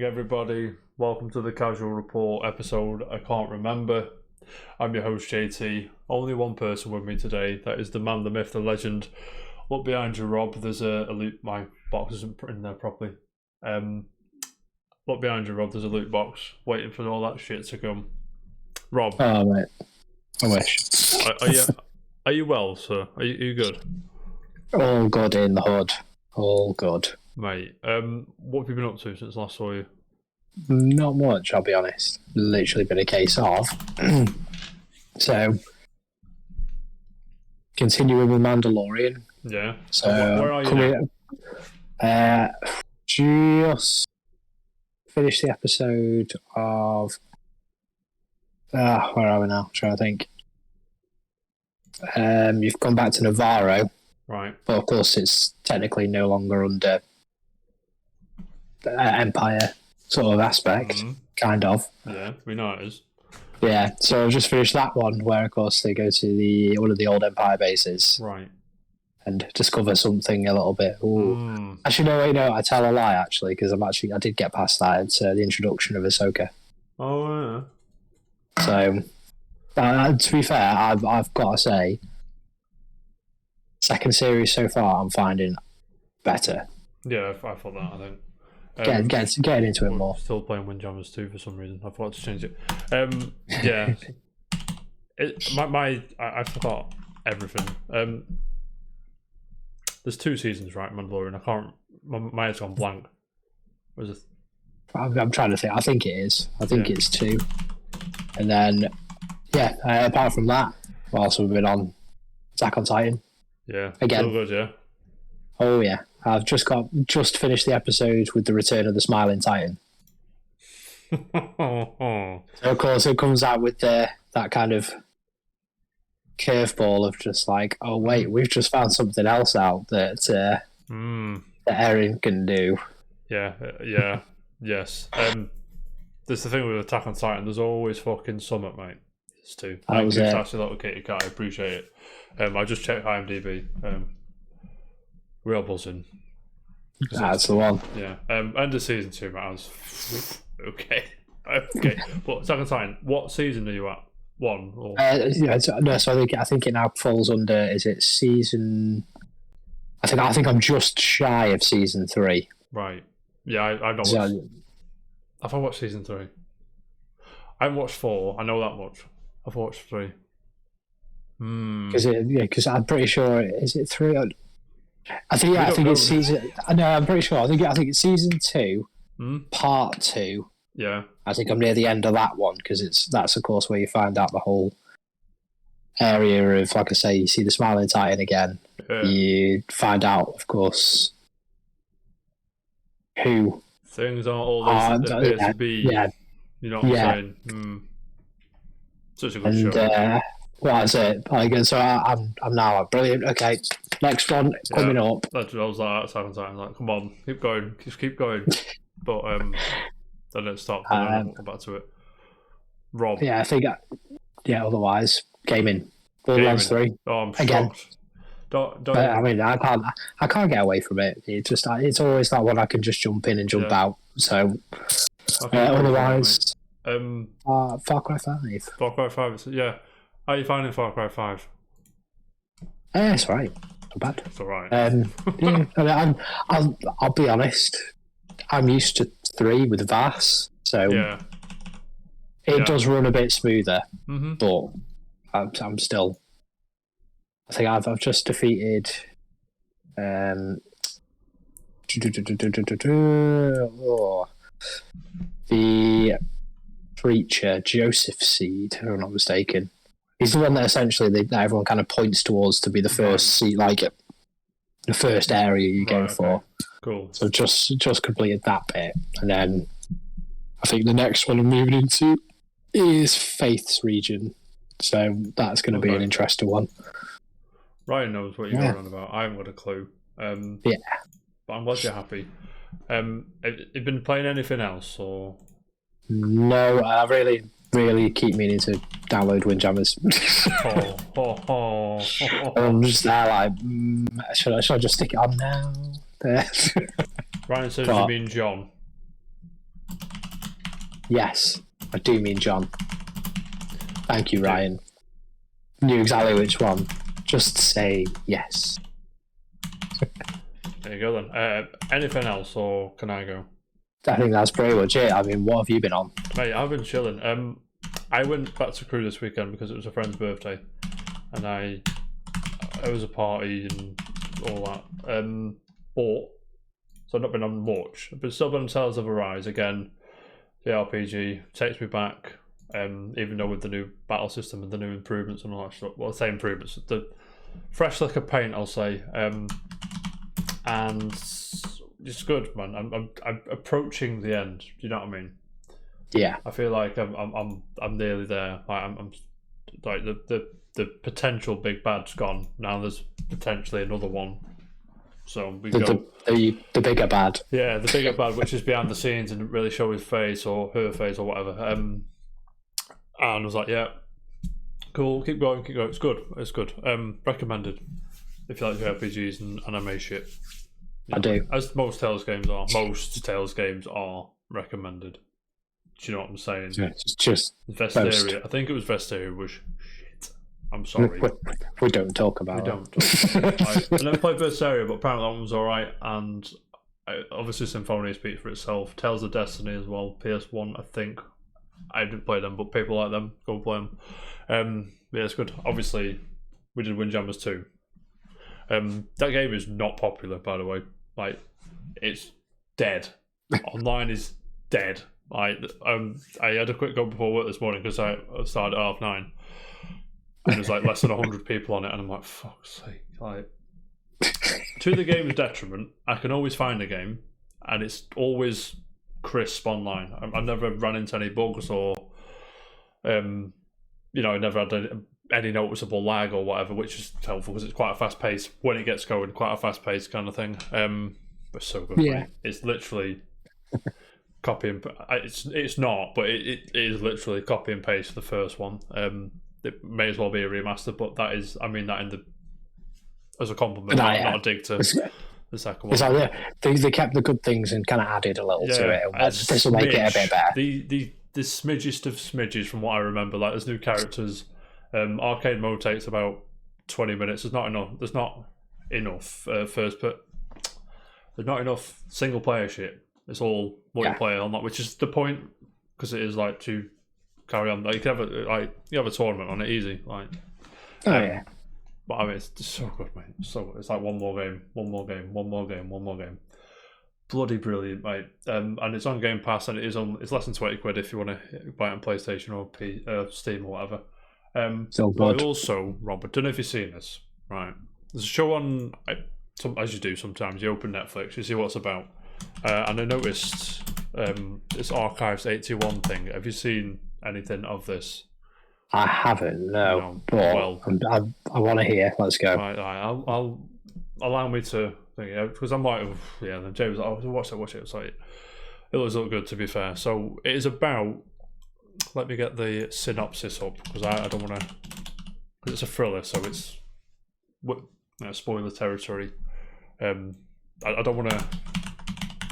everybody. Welcome to the Casual Report episode I can't remember. I'm your host, JT. Only one person with me today. That is the man, the myth, the legend. Look behind you, Rob. There's a loot. My box isn't in there properly. Look behind you, Rob. There's a loot box waiting for all that shit to come. Rob. Oh, mate. I wish. Are you well, sir? Are you good? All good in the hood. All good. Mate, what have you been up to since last saw you? Not much, I'll be honest. Literally been a case of. So, continuing with Mandalorian. Yeah. So, where are you now? Just finished the episode of... where are we now? I'm trying to think. You've gone back to Navarro. Right. But of course it's technically no longer under Empire sort of aspect, kind of. Yeah, we know it is. Yeah, so I've just finished that one where of course they go to one of the old Empire bases. Right. And discover something a little bit. Actually, no, I tell a lie actually, because I did get past that. It's the introduction of Ahsoka. Oh yeah. So, to be fair, I've got to say, second series so far I'm finding better. Yeah, I thought that. I think. Getting into it more. Still playing Windjammers 2 for some reason. I forgot to change it. Yeah. I forgot everything. There's 2 seasons, right, Mandalorian? I can't. My head's gone blank. Was it? I'm trying to think. I think it is. I think it's 2. And then, apart from that, I've also been on Attack on Titan. Yeah. Again. Still good, yeah. Oh yeah. I've just finished the episode with the return of the Smiling Titan. So of course it comes out with that kind of curveball of just like, oh wait, we've just found something else out that Eren can do. Yeah. Yes. There's the thing with Attack on Titan. There's always fucking Summit, mate. It's 2. Thank you for actually little kitty cat. I appreciate it. I just checked IMDb. We are buzzing. That's the one. Yeah. End of season 2, mate. I was okay. But Attack on Titan, what season are you at? 1 or? So I think it now falls under. Is it season? I think I'm just shy of season 3. Right. Yeah, I've not watched. Have I watched season 3? I haven't watched 4. I know that much. I've watched 3. Because I'm pretty sure is it 3? I think it's season. No, I'm pretty sure. I think it's season 2, part 2. Yeah. I think I'm near the end of that one because that's of course where you find out the whole area of, like I say, you see the Smiling Titan again. Yeah. You find out, of course, who things aren't all this appear to be. Yeah. You know what I'm saying? Such a good show. What is it? So I'm now like, brilliant. Okay, next one coming up. I was like, Attack on Titan, like, come on, keep going, just keep going. But then it stopped. And then I'll come back to it. Rob. Yeah, I think. Otherwise, gaming. Borderlands 3. Oh, I'm again. Shocked. Don't. I mean, I can't get away from it. It's always that one I can just jump in and jump out. So otherwise, Far Cry 5. Far Cry 5. Yeah. How are you finding Far Cry 5? It's alright. Not bad. It's alright. I'll be honest. I'm used to 3 with VAS, so it does run a bit smoother. But I'm still. I think I've just defeated. The preacher Joseph Seed, if I'm not mistaken. He's the one that essentially that everyone kind of points towards to be the first seat, like the first area you go for. Cool. So just completed that bit, and then I think the next one I'm moving into is Faith's region. So that's going to be an interesting one. Ryan knows what you're going on about. I haven't got a clue. But I'm glad you're happy. Have you been playing anything else, or? No, I really keep meaning to download Windjammers. I'm just there like, should I just stick it on now? Ryan says you mean John. Yes, I do mean John. Thank you, Ryan. Knew exactly which one. Just say yes. There you go then. Anything else, or can I go? I think that's pretty much it. I mean, what have you been on? Mate, I've been chilling. I went back to Crewe this weekend because it was a friend's birthday, and it was a party and all that. But so I've not been on much, but still been on Tales of Arise again. The RPG takes me back, even though with the new battle system and the new improvements and all that stuff. Well, I say improvements, the fresh lick of paint, I'll say, and it's good, man. I'm approaching the end. Do you know what I mean? Yeah. I feel like I'm nearly there. Like I'm like the potential big bad's gone. Now there's potentially another one. So we go the bigger bad. Yeah, the bigger bad, which is behind the scenes and really show his face or her face or whatever. And I was like, yeah, cool. Keep going. It's good. Recommended if you like your RPGs and anime shit. I do. As most Tales games are. Most Tales games are recommended. Do you know what I'm saying? Yeah, just Vesteria. most. I think it was Vesteria was shit. I'm sorry. We don't talk about it. I never played Vesteria, but apparently that one was alright. And obviously Symphonia speaks for itself. Tales of Destiny as well. PS1, I think. I didn't play them, but people like them. Go play them. Yeah, it's good. Obviously, we did Windjammers 2. That game is not popular, by the way. Like, it's dead. Online is dead. I had a quick go before work this morning because I started at 9:30, and there's like less than 100 people on it, and I'm like, fuck's sake! Like, to the game's detriment, I can always find a game, and it's always crisp online. I've never run into any bugs or, I never had any noticeable lag or whatever, which is helpful because it's quite a fast pace when it gets going. Quite a fast pace kind of thing. But so good. Yeah, right? It's literally. Copy and it's not, but it is literally copy and paste the first one. It may as well be a remaster, but that is, I mean that in the as a compliment, not a dig to the second one. It's like they kept the good things and kind of added a little to it. This will make it a bit better. The smidgest of smidges from what I remember. Like there's new characters. Arcade mode takes about 20 minutes. There's not enough first, but there's not enough single player shit. It's all multiplayer on that, which is the point because it is like to carry on. Like you have a tournament on it easy. Like, yeah. But I mean, it's so good, mate. So good. It's like one more game. Bloody brilliant, mate. And it's on Game Pass, and it's less than £20 if you want to buy it on PlayStation or Steam or whatever. So good. But also, Robert, don't know if you've seen this. Right, there's a show on. As you do sometimes, you open Netflix, you see what it's about. And I noticed this Archives 81 thing. Have you seen anything of this? I haven't, no. But well, I want to hear. Let's go. Right. I'll allow me to think, because I'm like, then James, watch it. It's like, it looks good, to be fair. So it is about. Let me get the synopsis up because I don't want to. Because it's a thriller, so it's spoiler territory. I don't want to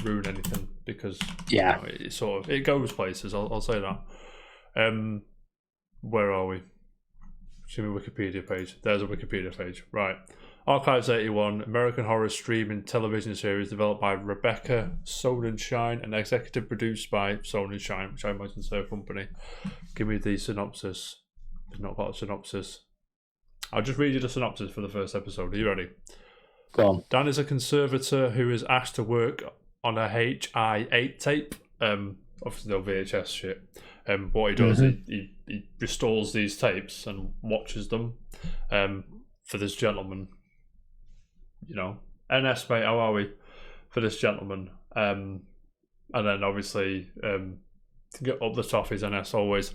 ruin anything because it goes places. I'll say that. Where are we? See my Wikipedia page. There's a Wikipedia page. Right. Archives 81, American horror streaming television series developed by Rebecca Sonnenschein and executive produced by Sonnenschein, which I imagine is her company. Give me the synopsis. It's not got a synopsis. I'll just read you the synopsis for the first episode. Are you ready? Go on. Dan is a conservator who is asked to work on a HI-8 tape. Obviously, no VHS shit. What he does, he restores these tapes and watches them for this gentleman. NS, mate, how are we? For this gentleman. And then, obviously, to get up the top his NS always,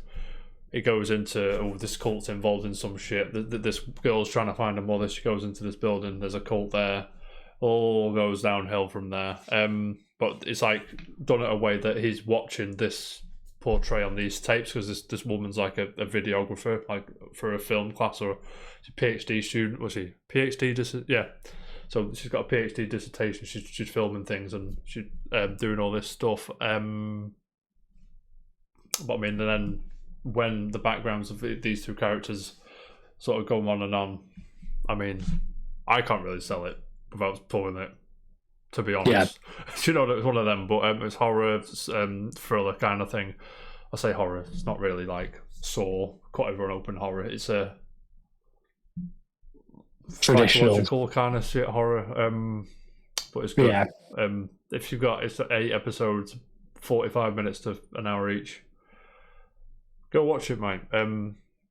it goes into, this cult's involved in some shit. This girl's trying to find a mother. She goes into this building. There's a cult there. All goes downhill from there. But it's like done in a way that he's watching this portray on these tapes because this woman's like a videographer, like for a film class, or she's a PhD student. Was she PhD? Yeah. So she's got a PhD dissertation. She's filming things and she's doing all this stuff. But I mean, then when the backgrounds of these two characters sort of go on and on, I mean, I can't really sell it without pulling it, to be honest. You know, it's one of them, but it's horror, thriller kind of thing. I say horror, it's not really like Saw, cut everyone open horror. It's a traditional kind of shit horror, but it's good. If you've got, it's 8 episodes, 45 minutes to an hour each. Go watch it, mate.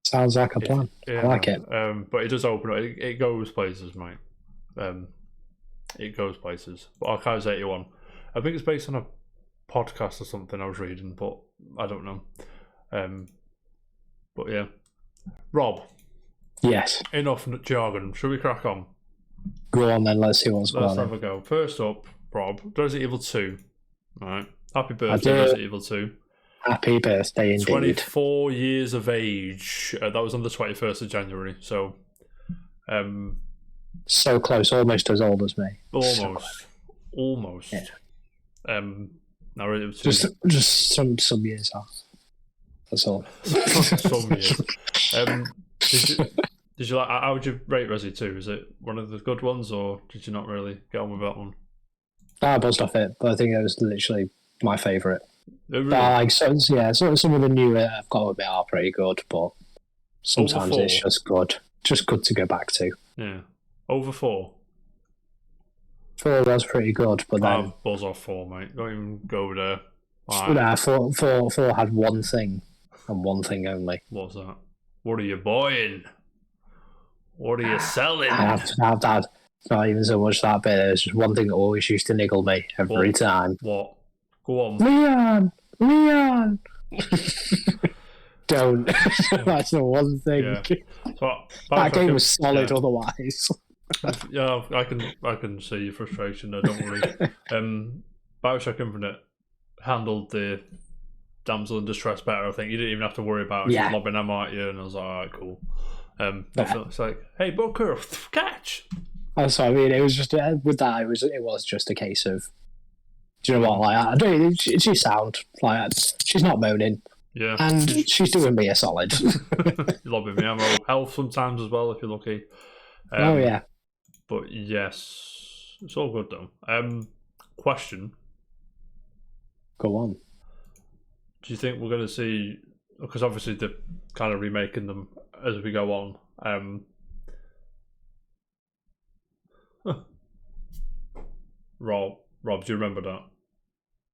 Sounds like a plan. I like it. But it does open up. It goes places, mate. It goes places. But Archives 81, I think it's based on a podcast or something I was reading, but I don't know. But yeah, Rob. Yes. Enough jargon. Should we crack on? Go on then. Let's see what's going on. Let's have a go. First up, Rob, Resident Evil 2. All right. Happy birthday, Resident Evil 2. Happy birthday, indeed. 24 years of age. That was on the 21st of January. So, so close, almost as old as me. Almost. Yeah. No, it was just some years off. That's all. Some years. Did you like? How would you rate Resi 2? Is it one of the good ones, or did you not really get on with that one? I buzzed off it, but I think it was literally my favourite. Really? So some of the newer I've got to admit are pretty good, but sometimes it's just good to go back to. Yeah, over 4. 4 was pretty good, but then buzz off 4, mate. Don't even go there. Nah, 4 had one thing and one thing only. What's that? What are you buying? What are you selling? Dad, not even so much that bit. There's just one thing that always used to niggle me every time. What? Go on. Leon! Don't. That's the one thing. Yeah. So, that game was solid otherwise. Yeah, I can see your frustration there, don't worry. Bioshock Infinite handled the damsel in distress better, I think. You didn't even have to worry about it. Lobbing them at you, and I was like, alright, cool. It's like, hey, Booker, catch! That's what I mean. It was just, with that, it was just a case of, do you know what, like, she's sound. Like, she's not moaning. Yeah. And she's doing me a solid. Lobbing me ammo. Health sometimes as well, if you're lucky. Yeah. But yes, it's all good though. Question. Go on. Do you think we're going to see, because obviously they're kind of remaking them as we go on. Rob, do you remember that?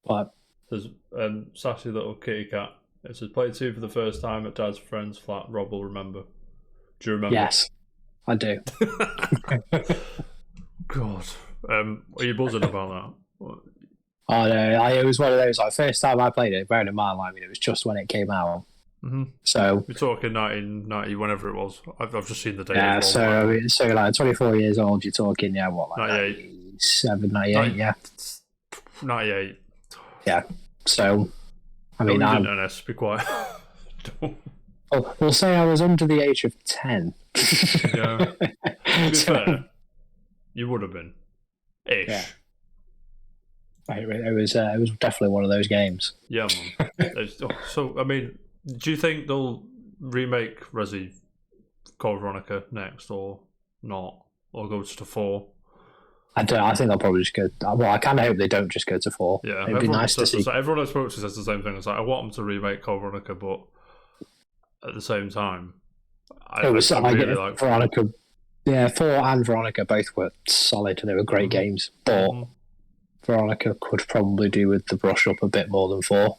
What? There's sassy little kitty cat. It says play 2 for the first time at Dad's friend's flat. Rob will remember. Do you remember? Yes, I do. God. Are you buzzing about that? What? Oh no, it was one of those, like, first time I played it, bearing in mind, I mean, it was just when it came out. Mm-hmm. So we're talking 1990, whenever it was. I've just seen the date. Yeah, so like 24 years old, you're talking, what, like 97, 98, yeah. 98. Yeah. So, I mean, be quiet. We'll say I was under the age of 10. Yeah. To be fair, you would have been. Ish. Yeah. It was definitely one of those games. Yeah, man. So, I mean, do you think they'll remake Resi Code Veronica next, or not? Or go to 4? I think they'll probably just go. Well, I kind of hope they don't just go to 4. Yeah, it'd be nice to see. So everyone I spoke to says the same thing. It's like, I want them to remake Code Veronica, but at the same time, I really like Veronica. Yeah, 4 and Veronica both were solid. They were great games, but Veronica could probably do with the brush up a bit more than 4.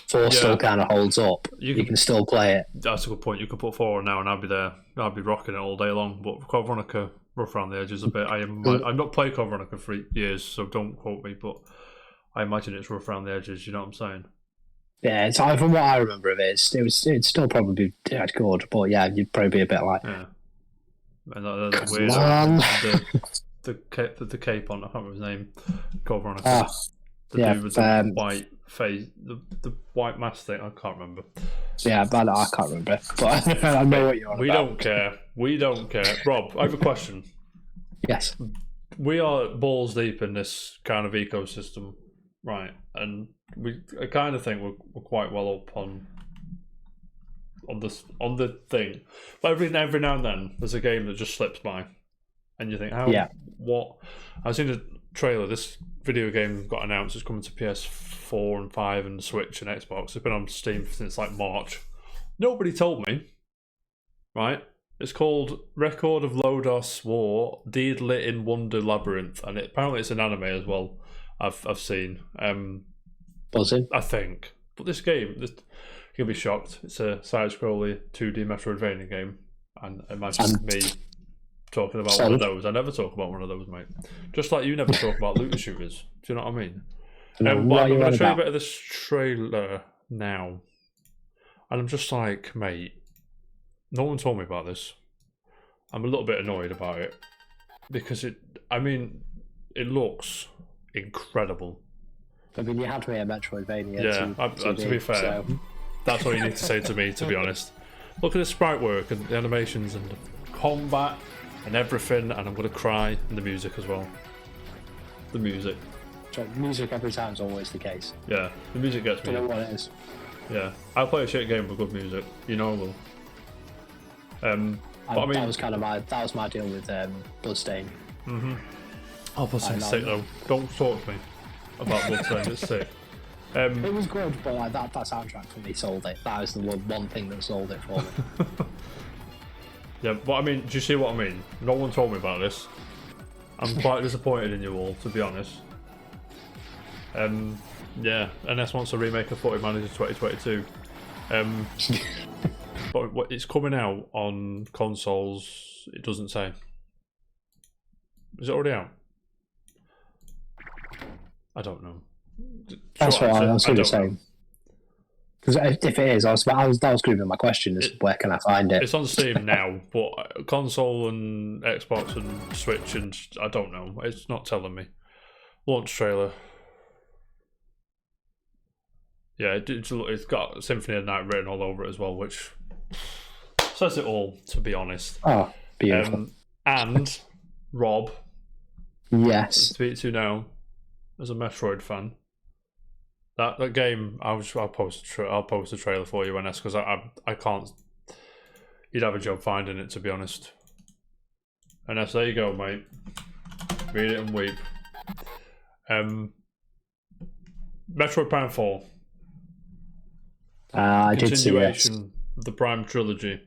4 still kind of holds up. You can still play it. That's a good point. You could put 4 on now, and I'd be there. I'd be rocking it all day long. But Code Veronica, rough around the edges a bit. I've not played Code Veronica for years, so don't quote me. But I imagine it's rough around the edges. You know what I'm saying? Yeah, it's from what I remember of it, it'd still probably be good. But yeah, you'd probably be a bit like, yeah. And that's weird. The cape on. I can't remember his name. Code Veronica. Dude with the white face, the white mask thing. I can't remember. Yeah, but I can't remember. But I know what you're on about. We don't care. Rob, I have a question. Yes. We are balls deep in this kind of ecosystem, right? And I kind of think we're quite well up on the thing. But every now and then, there's a game that just slips by, and you think, what? I've seen a trailer. This video game got announced. It's coming to PS4 and 5 and Switch and Xbox. It's been on Steam since like March. Nobody told me. Right? It's called Record of Lodoss War: Deed Lit in Wonder Labyrinth, and apparently it's an anime as well. I've seen. Buzzing. I think, but this game, you'll be shocked. It's a side-scrolling 2D Metroidvania game, and imagine me talking about one of those. I never talk about one of those, mate. Just like you never talk about looter shooters. Do you know what I mean? I'm going to show you a bit of this trailer now, and I'm just like, mate. No one told me about this. I'm a little bit annoyed about it because it looks incredible. I mean, you had me at Metroidvania. Yeah, to be fair, so. That's all you need to say to me, to be honest. Look at the sprite work and the animations and the combat and everything, and I'm going to cry, and the music as well. The music. So, music every time is always the case. Yeah, the music gets me. I don't know what it is. Yeah, I'll play a shit game with good music. You know I will. But that was kind of my deal with Bloodstained. Oh, Bloodstained's sick though. Don't talk to me about Bloodstained. It's sick. It was good, but like that soundtrack for me sold it. That was the one thing that sold it for me. Yeah, but I mean, do you see what I mean? No one told me about this. I'm quite disappointed in you all, to be honest. Yeah, NS wants a remake of Footy Manager 2022. But it's coming out on consoles. It doesn't say. Is it already out? I don't know. That's what I was going to say. Because if it is, that was going to be my question: is where can I find it? It's on Steam now, but console and Xbox and Switch and I don't know. It's not telling me. Launch trailer. Yeah, it's got Symphony of the Night written all over it as well, which says it all, to be honest. Oh, beautiful. And Rob, yes, speak to you now as a Metroid fan. That game, I'll post a trailer for you, NS, because I can't. You'd have a job finding it, to be honest. NS, there you go, mate. Read it and weep. Metroid Prime 4. I did see it. Continuation of the Prime trilogy.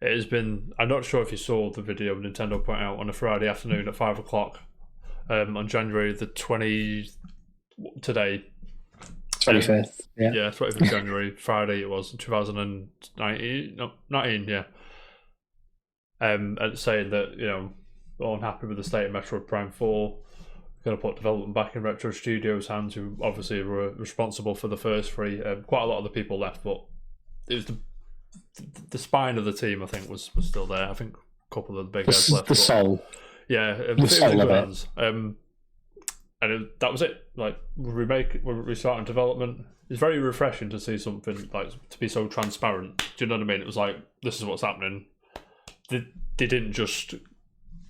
It has been. I'm not sure if you saw the video Nintendo put out on a Friday afternoon at 5 o'clock on January the 20. Today. 25th. Yeah. Yeah, 25th of January. Friday it was 2019. No, 19. Yeah. And saying that they're unhappy with the state of Metroid Prime 4. Going to put development back in Retro Studios' hands, who obviously were responsible for the first three. Quite a lot of the people left, but it was the spine of the team. I think was still there. I think a couple of the big guys left. The soul. Yeah, the soul of it. And that was it. Like we're restarting development. It's very refreshing to see something like to be so transparent. Do you know what I mean? It was like, this is what's happening. They didn't just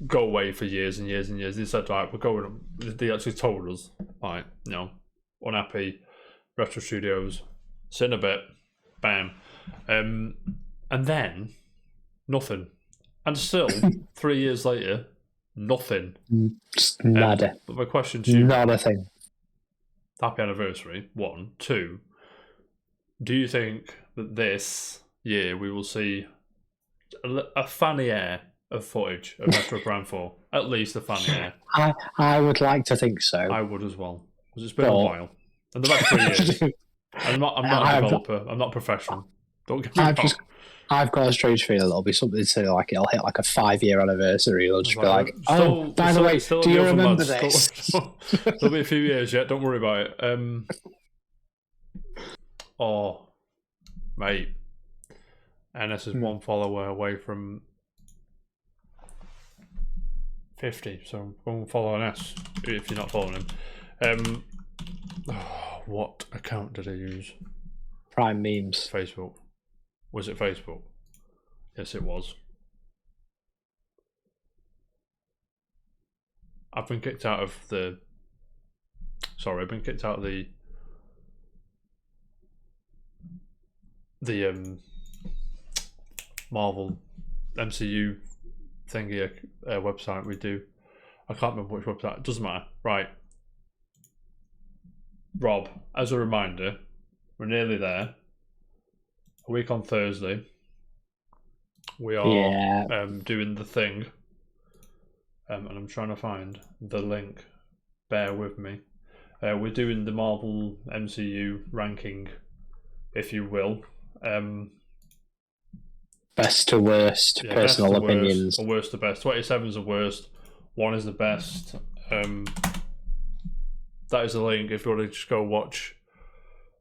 go away for years and years and years. They said, right, we're going. They actually told us, right, unhappy. Retro Studios, sit in a bit, bam, and then nothing, and still 3 years later, nothing. Nada. But my question to you: not a thing. Happy anniversary. 1, 2. Do you think that this year we will see a fanny air of footage of Metro Prime 4? At least a fanny air. I would like to think so. I would as well. Because it's been a while. And they've had 3 years. I'm not a developer. I'm not professional. Don't get me wrong. I've got a strange feeling it'll be something to say like it'll hit like a 5-year anniversary. It'll just be like, by the way, do you remember this? There'll be a few years yet. Don't worry about it. Oh, mate. NS is one follower away from 50. So go and follow NS if you're not following him. What account did I use? Prime Memes. Facebook. Was it Facebook? Yes, it was. I've been kicked out of the the Marvel MCU thingy website we do. I can't remember which website. It doesn't matter. Right. Rob, as a reminder, we're nearly there. A week on Thursday, we are doing the thing. And I'm trying to find the link. Bear with me. We're doing the Marvel MCU ranking, if you will. Best to worst, personal best to opinions. Worst, or worst to best. 27 is the worst. 1 is the best. That is a link if you want to just go watch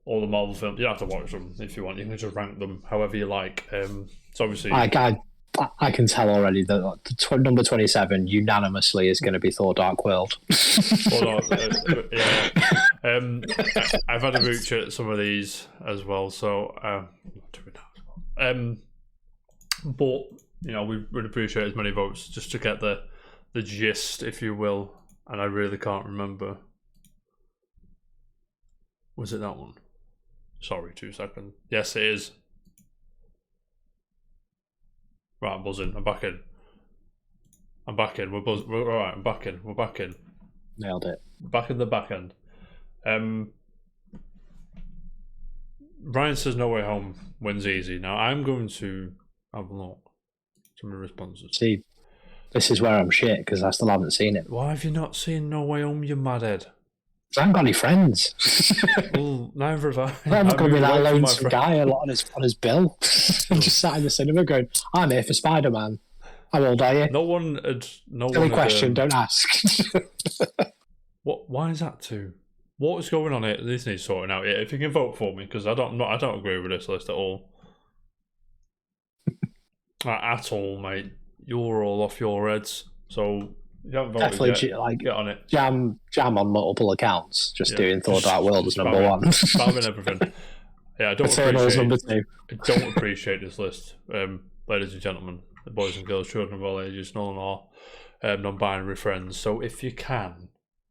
all the Marvel films. You don't have to watch them if you want. You can just rank them however you like. So obviously, I can tell already that number 27 unanimously is going to be Thor: Dark World. Yeah. I've had a mooch at some of these as well, so but you know, we would appreciate as many votes just to get the gist, if you will. And I really can't remember. Was it that one? Sorry, 2 seconds. Yes, it is. Right, I'm buzzing. I'm back in. We're all right. I'm back in. We're back in. Nailed it. Back in the back end. Ryan says No Way Home wins easy. Now I'm going to have a look. Some of the responses. See, this is where I'm shit because I still haven't seen it. Why have you not seen No Way Home, you madhead? I haven't got any friends. Well, neither have I. I'm not going to be that lonesome guy on his bill. I'm just sat in the cinema going, I'm here for Spider-Man. How old are you? No one had... Silly question, don't ask. What? Why is that too? What is going on here? This needs sorting out. Yeah, if you can vote for me, because I don't agree with this list at all. At all, mate. You're all off your heads. So... You haven't voted definitely yet. Get on it. Jam on multiple accounts, doing Thor: Dark World as number one. Spamming everything. Yeah, I don't appreciate this list, ladies and gentlemen, the boys and girls, children of all ages, and all our non-binary friends. So if you can,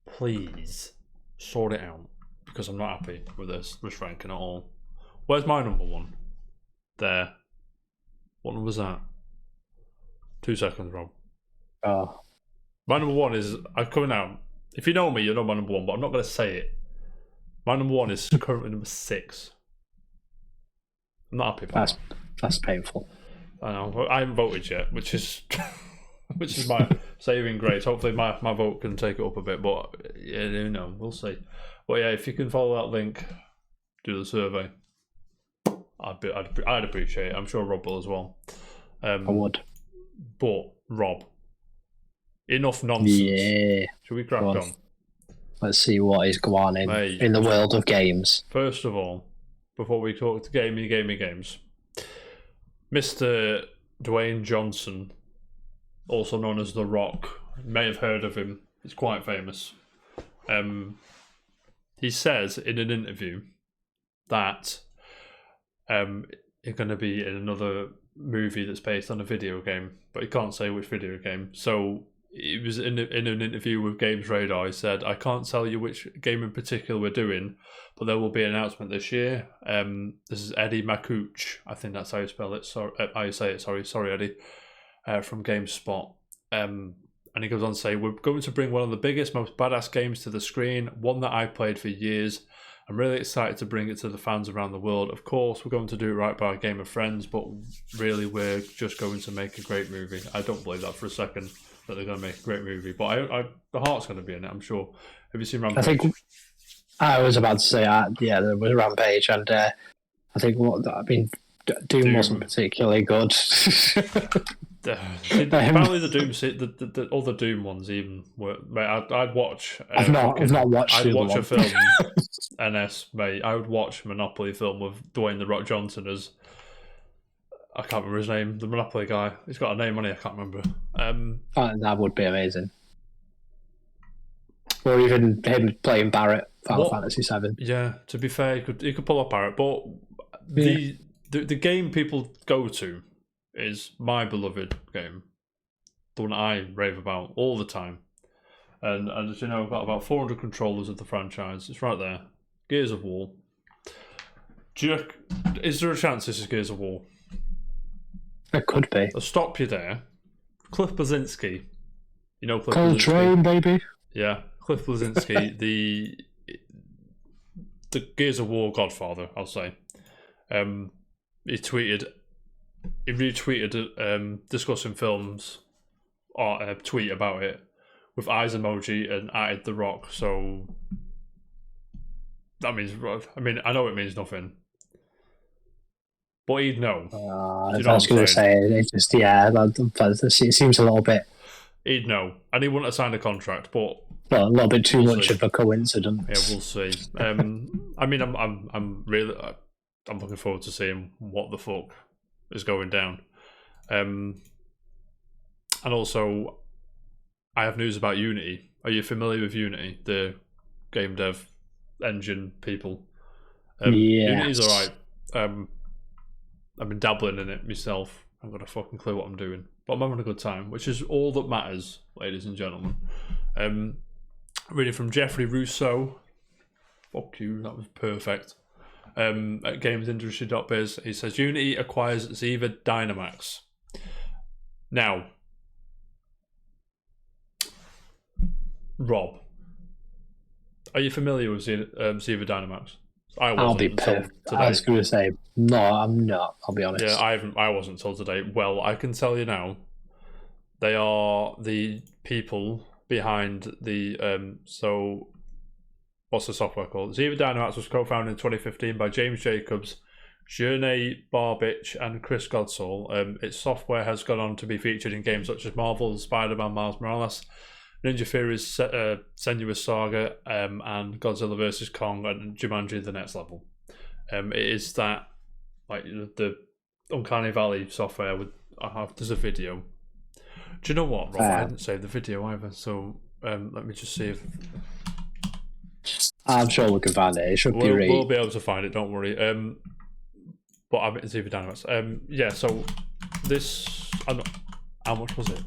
please sort it out, because I'm not happy with this ranking at all. Where's my number one? There. What number was that? 2 seconds, Rob. Oh. My number one is, I'm coming out. If you know me, you know my number one, but I'm not going to say it. My number one is currently number 6. I'm not happy about that. That's painful. I know. I haven't voted yet, which is my saving grace. Hopefully my vote can take it up a bit, but you know, we'll see. But yeah, if you can follow that link, do the survey. I'd appreciate it. I'm sure Rob will as well. I would. But Rob, enough nonsense. Yeah. Should we crack on? Let's see what is going on in the world of games. First of all, before we talk to gamey games, Mr. Dwayne Johnson, also known as The Rock, you may have heard of him. He's quite famous. He says in an interview that he's going to be in another movie that's based on a video game, but he can't say which video game. So it was in an interview with Games Radar. He said, "I can't tell you which game in particular we're doing, but there will be an announcement this year." This is Eddie Makuch. I think that's how you spell it. How you say it? Sorry, Eddie. From GameSpot. And he goes on to say, "We're going to bring one of the biggest, most badass games to the screen. One that I've played for years. I'm really excited to bring it to the fans around the world. Of course, we're going to do it right by a game of friends, but really, we're just going to make a great movie." I don't believe that for a second, that they're going to make a great movie, but the heart's going to be in it, I'm sure. Have you seen Rampage? I think I was about to say, yeah, there was Rampage, and I think Doom wasn't particularly good. Apparently, the other Doom ones even were. Mate, I'd watch. I've not watched. I'd watch a film. NS, mate. I would watch a Monopoly film with Dwayne The Rock Johnson as. I can't remember his name. The Monopoly guy. He's got a name on it. I can't remember. That would be amazing. Or even him playing Barrett, Final Fantasy VII. Yeah. To be fair, he could pull up Barrett, but the game people go to is my beloved game, the one I rave about all the time. And as you know, I've got about 400 controllers of the franchise. It's right there. Gears of War. Is there a chance this is Gears of War? It could be. I'll stop you there. Cliff Bleszinski. You know Cliff Coltrane, baby. Yeah, Cliff Bleszinski, the Gears of War godfather, I'll say. He retweeted discussing films or a tweet about it with eyes emoji and added The Rock. So that means, I mean, I know it means nothing, but he'd know. I was going to say, it just, it seems a little bit. He'd know, and he wouldn't have signed a contract, but a little bit too much of a coincidence. Yeah, we'll see. I mean, I'm looking forward to seeing what the fuck is going down. And also, I have news about Unity. Are you familiar with Unity, the game dev engine people? Yeah. Unity's alright. I've been dabbling in it myself. I've got a fucking clue what I'm doing, but I'm having a good time, which is all that matters, ladies and gentlemen. Reading from Jeffrey Russo. Fuck you, that was perfect. At gamesindustry.biz, he says Unity acquires Ziva Dynamax. Now, Rob, are you familiar with Ziva Dynamax? I'll be perfect. I was going to say, no, I'm not. I'll be honest. Yeah, I wasn't until today. Well, I can tell you now, they are the people behind the so what's the software called? Ziva Dynamax was co-founded in 2015 by James Jacobs, Jurnej Barbich, and Chris Godsall. Its software has gone on to be featured in games such as Marvel, Spider-Man, Miles Morales, Ninja Theory's Senua's Saga, and Godzilla vs. Kong, and Jumanji: The Next Level. It is that, like, the Uncanny Valley software. There's a video. Do you know what, Rob? I didn't save the video either, so let me just see if... I'm sure we can find it. It should be right. We'll be able to find it, don't worry. But I mean, it's even Dynamax. Yeah, so this... how much was it?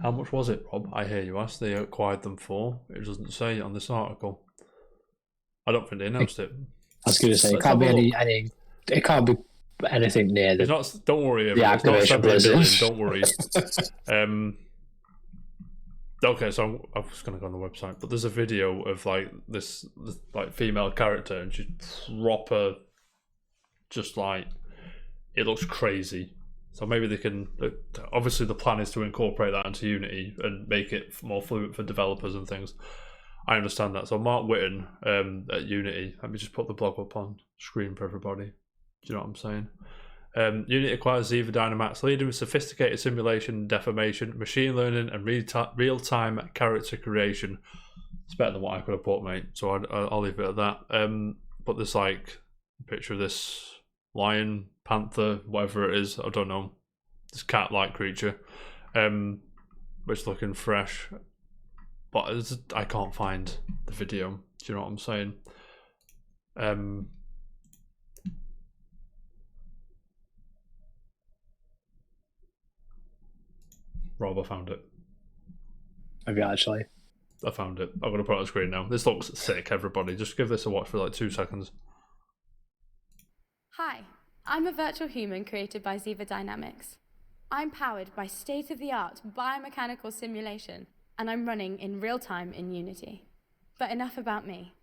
How much was it, Rob? I hear you ask. They acquired them for. It doesn't say on this article. I don't think they announced it. I was going to say, it can't be any... It can't be anything near the... It's not, don't worry, it's not $7 billion, don't worry. Okay, so I'm just going to go on the website, but there's a video of like this like female character, and she's proper, just like, it looks crazy. So maybe they can, obviously the plan is to incorporate that into Unity and make it more fluent for developers and things. I understand that. So Mark Whitten at Unity, let me just put the blog up on screen for everybody. Do you know what I'm saying? Unity acquires Ziva Dynamax, leading with sophisticated simulation, deformation, machine learning, and real-time character creation. It's better than what I could have put, mate. So I'll leave it at that. But there's like a picture of this lion, panther, whatever it is. I don't know. This cat-like creature, which is looking fresh. But I can't find the video. Do you know what I'm saying? Rob, I found it. Have you actually? I found it. I'm going to put it on the screen now. This looks sick, everybody. Just give this a watch for like 2 seconds. Hi, I'm a virtual human created by Ziva Dynamics. I'm powered by state-of-the-art biomechanical simulation, and I'm running in real time in Unity. But enough about me.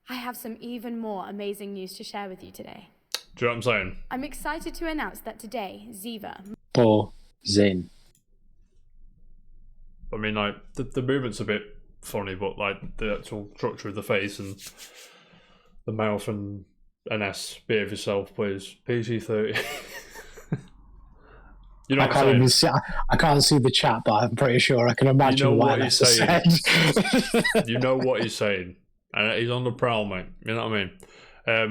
I have some even more amazing news to share with you today. Do you know what I'm saying? I'm excited to announce that today, Ziva... Or Zin. I mean, like, the movement's a bit funny, but like the actual structure of the face and the mouth and NS, behave yourself, please. PG-13. You know I can't even see. I can't see the chat, but I'm pretty sure I can imagine what he's saying. You know what he's saying, and he's on the prowl, mate. You know what I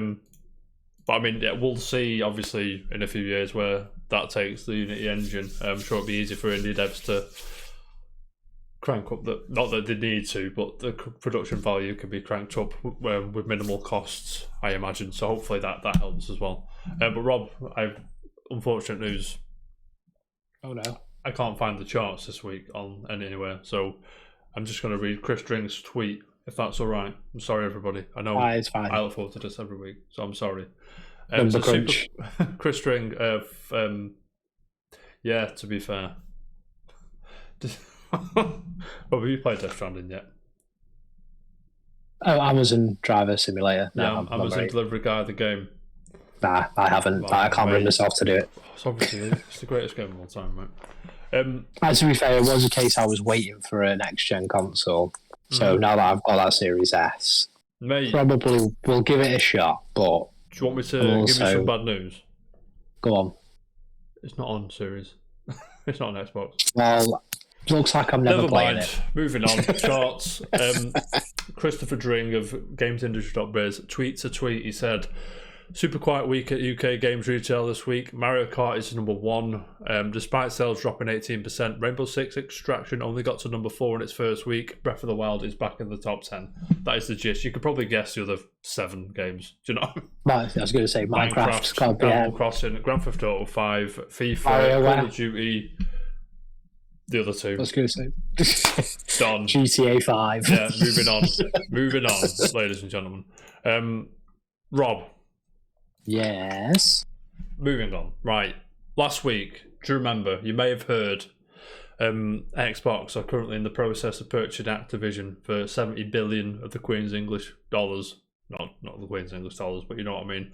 mean? But I mean, yeah, we'll see. Obviously, in a few years, where that takes the Unity engine. I'm sure it'll be easy for indie devs to crank up the, not that they need to, but the production value can be cranked up with minimal costs, I imagine. So hopefully that helps as well. But Rob, I've unfortunate news. Oh no, I can't find the charts this week on anywhere. So I'm just going to read Chris Drink's tweet if that's all right. I'm sorry, everybody. I know it's fine. I look forward to this every week, so I'm sorry. Number crunch. Chris String yeah, to be fair. Have you played Death Stranding yet? Oh, Amazon Driver Simulator. No, yeah, Amazon Delivery Guy of the game. Nah, I haven't. Well, I can't bring myself to do it. It's obviously it's the greatest game of all time, right? To be fair, it was a case I was waiting for a next-gen console. So now that I've got that Series S, probably will give it a shot, but... Do you want me to give you some bad news? Go on. It's not on Series. It's not on Xbox. Well, looks like I'm never playing it. Moving on. Charts. Christopher Dring of GamesIndustry.biz tweets a tweet. He said, super quiet week at UK games retail this week. Mario Kart is number 1. Despite sales dropping 18%, Rainbow Six Extraction only got to number 4 in its first week. Breath of the Wild is back in the top 10. That is the gist. You could probably guess the other 7 games. Do you know? I was going to say Minecraft, Animal Crossing, Grand Theft Auto 5, FIFA, Call of Duty. The other 2. I was going to say done. GTA 5. Yeah, moving on, ladies and gentlemen. Rob. Yes. Moving on. Right. Last week, do you remember? You may have heard Xbox are currently in the process of purchasing Activision for 70 billion of the Queen's English dollars. Not the Queen's English dollars, but you know what I mean.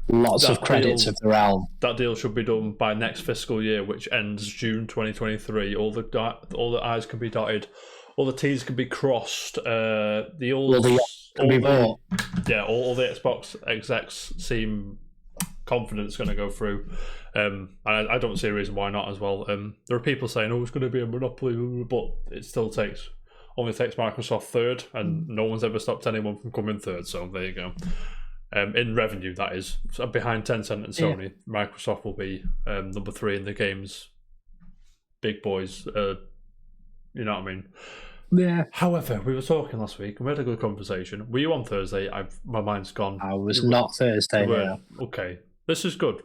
Lots of credits of the realm. That deal should be done by next fiscal year, which ends June 2023. All the I's can be dotted, all the T's can be crossed. All the Xbox execs seem confident it's going to go through. I don't see a reason why not as well. There are people saying, "Oh, it's going to be a monopoly," but it still only takes Microsoft third, and no one's ever stopped anyone from coming third. So there you go. In revenue, that is. So behind Tencent and Sony, Microsoft will be number 3 in the games. Big boys. You know what I mean? Yeah. However, we were talking last week and we had a good conversation. Were you on Thursday? My mind's gone. I was not Thursday. No. Okay. This is good.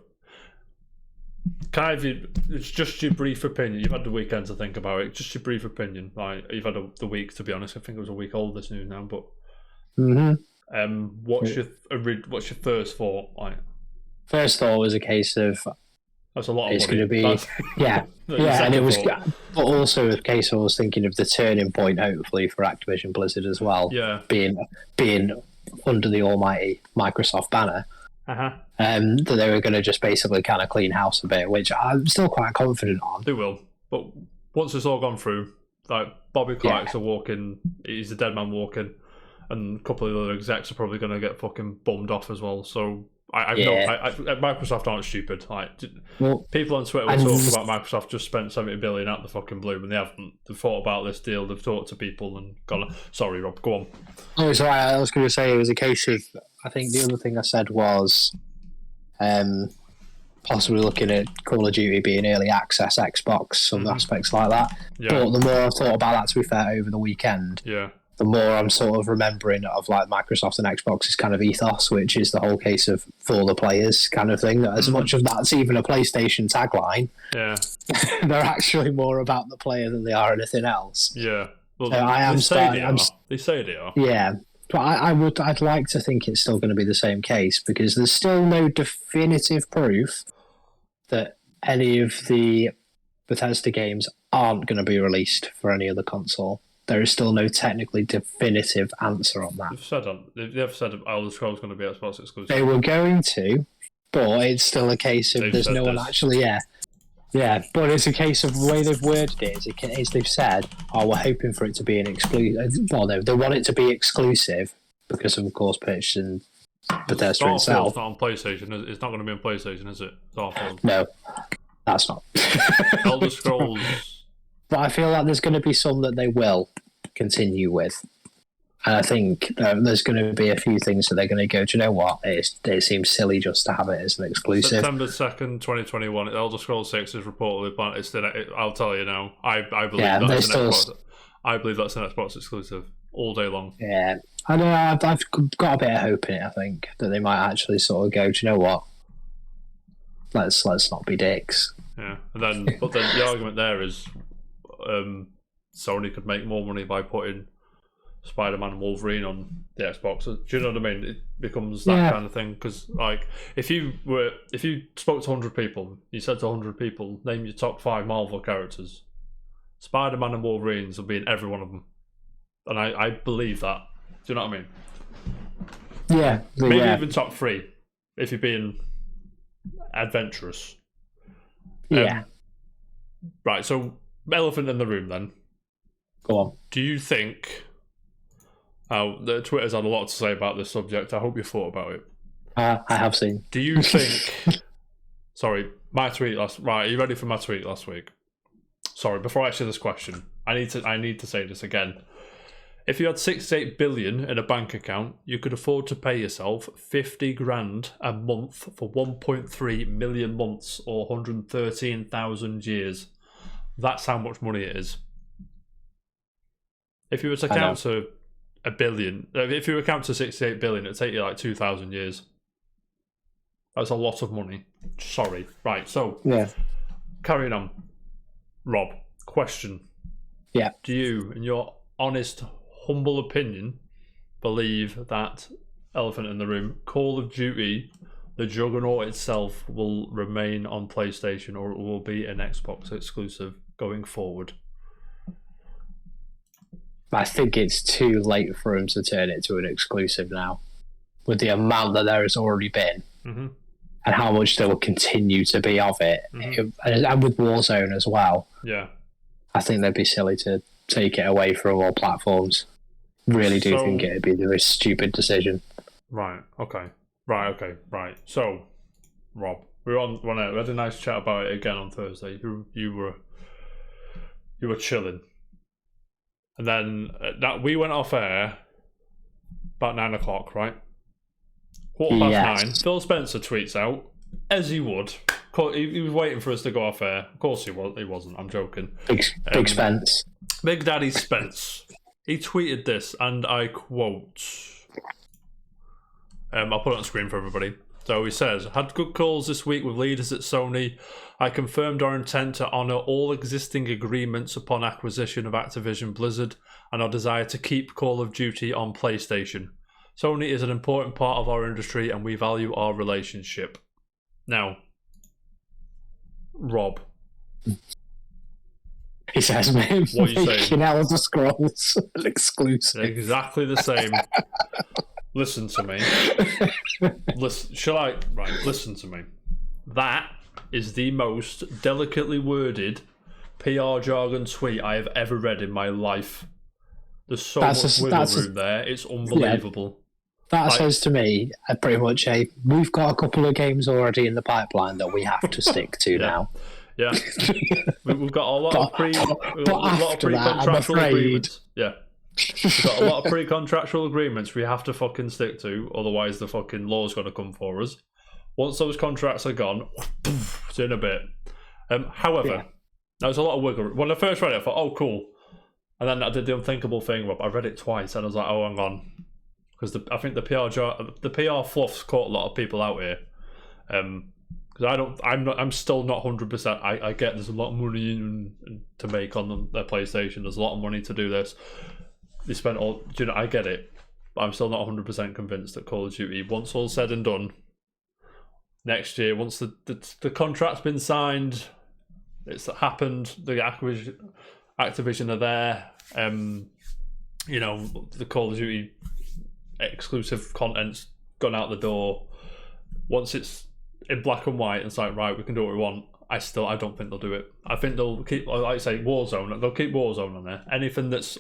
It's just your brief opinion. You've had the weekend to think about it. Just your brief opinion. Like, you've had the week, to be honest. I think it was a week old, this news now, but... what's your first thought like? First thought was a case of that's a lot of it's money. Going to be and it was, but also a case I was thinking of the turning point, hopefully for Activision Blizzard as well. Yeah, being under the almighty Microsoft banner. That they were going to just basically kind of clean house a bit, which I'm still quite confident on. They will, but once it's all gone through, like Bobby Clark's a walking, he's a dead man walking. And a couple of the other execs are probably going to get fucking bummed off as well. So Microsoft aren't stupid. Like, people on Twitter will talk about Microsoft just spent 70 billion at the fucking bloom, and they haven't. They've thought about this deal. They've talked to people and gone. Sorry, Rob, go on. Oh, sorry. I was going to say it was a case of. I think the other thing I said was, possibly looking at Call of Duty being early access Xbox, some aspects like that. Yeah. But the more I've thought about that, to be fair, over the weekend. Yeah. The more I'm sort of remembering of like Microsoft and Xbox's kind of ethos, which is the whole case of for the players kind of thing. As much as that's even a PlayStation tagline, they're actually more about the player than they are anything else. Yeah, well, so they say they are. Yeah, but I'd like to think it's still going to be the same case because there's still no definitive proof that any of the Bethesda games aren't going to be released for any other console. There is still no technically definitive answer on that. They've said Elder Scrolls is going to be Xbox exclusive. They were going to, but it's still a case of there's no one actually. Yeah. But it's a case of the way they've worded it. Is they've said, "Oh, we're hoping for it to be an exclusive." Well, no, they want it to be exclusive because of course, purchasing Bethesda itself. It's not on PlayStation. It's not going to be on PlayStation, is it? No, that's not. Elder Scrolls. But I feel like there's going to be some that they will continue with. And I think there's going to be a few things that they're going to go, do you know what? It seems silly just to have it as an exclusive. September 2nd, 2021, Elder Scrolls 6 is reportedly planned. I'll tell you now. I believe that's an Xbox. I believe that's an Xbox exclusive all day long. Yeah. I know. I've got a bit of hope in it, I think, that they might actually sort of go, do you know what? Let's not be dicks. Yeah. But then the argument there is Sony could make more money by putting Spider-Man and Wolverine on the Xbox. Do you know what I mean? It becomes that kind of thing. Because like, if you spoke to 100 people, you said to 100 people, name your top 5 Marvel characters, Spider-Man and Wolverines will be in every one of them, and I believe that. Do you know what I mean? Yeah, maybe even top 3 if you're being adventurous. Yeah. Right. So, elephant in the room then. Go on. Do you think? The Twitter's had a lot to say about this subject. I hope you thought about it. I have seen. Do you think? Sorry, my tweet last. Right, are you ready for my tweet last week? Sorry, before I answer this question, I need to say this again. If you had 68 billion in a bank account, you could afford to pay yourself 50 grand a month for 1.3 million months or 113,000 years. That's how much money it is. If you were to count to a billion, if you were to count to 68 billion, it'd take you like 2,000 years. That's a lot of money. Sorry. Right, so carrying on. Rob, question. Yeah. Do you, in your honest, humble opinion, believe that elephant in the room, Call of Duty, the juggernaut itself, will remain on PlayStation, or it will be an Xbox exclusive going forward? I think it's too late for him to turn it to an exclusive now, with the amount that there has already been, and how much there will continue to be of it, and with Warzone as well. Yeah, I think they'd be silly to take it away from all platforms. Really do think it'd be the stupid decision. Right. Okay. Right. So, Rob, we had a nice chat about it again on Thursday. You were chilling. And then we went off air about 9 o'clock, right? 9:15. Phil Spencer tweets out, as he would. He was waiting for us to go off air. Of course he wasn't. I'm joking. Big Spence. Big Daddy Spence. He tweeted this, and I quote. I'll put it on screen for everybody. So he says, had good calls this week with leaders at Sony. I confirmed our intent to honour all existing agreements upon acquisition of Activision Blizzard and our desire to keep Call of Duty on PlayStation. Sony is an important part of our industry and we value our relationship. Now, Rob. He says, man, what are you saying? Elder Scrolls exclusive. Exactly the same. Listen to me. Listen to me. That is the most delicately worded PR jargon tweet I have ever read in my life. There's so much wiggle room there. It's unbelievable. That says to me, pretty much, we've got a couple of games already in the pipeline that we have to stick to now. Yeah. We've got a lot of pre-contractual agreements. Yeah. We've got a lot of pre-contractual agreements we have to fucking stick to, otherwise the fucking law's going to come for us. Once those contracts are gone, it's in a bit. However, there was a lot of wiggle room. When I first read it, I thought, oh, cool. And then I did the unthinkable thing, Rob. I read it twice, and I was like, oh, hang on. Because I think the PR fluff's caught a lot of people out here. Because I'm still not 100%. I get there's a lot of money to make on their PlayStation. There's a lot of money to do this. They spent all. I get it, but I'm still not 100% convinced that Call of Duty, once all said and done, next year, once the contract's been signed, it's happened. The Activision are there. The Call of Duty exclusive content's gone out the door. Once it's in black and white, and it's like, right, we can do what we want. I don't think they'll do it. I think they'll keep, like I say, Warzone. They'll keep Warzone on there. Anything that's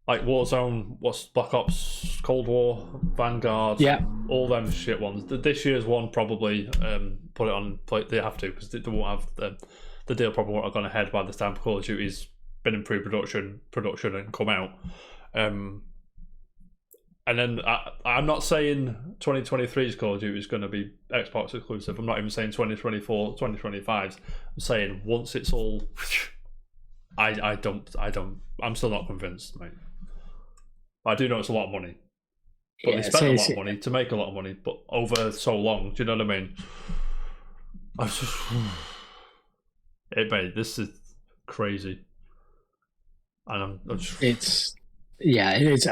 like Warzone, what's Black Ops, Cold War, Vanguard, all them shit ones. This year's one probably put it on. They have to because they won't have the deal. Probably won't have gone ahead by the time Call of Duty's been in production and come out. And then I'm not saying 2023's Call of Duty is going to be Xbox exclusive. I'm not even saying 2024, 2025's. I'm saying once it's all, I'm still not convinced, mate. I do know it's a lot of money, but they spent a lot of money to make a lot of money, but over so long. Do you know what I mean? Mate, this is crazy, and I'm just... Yeah, it's.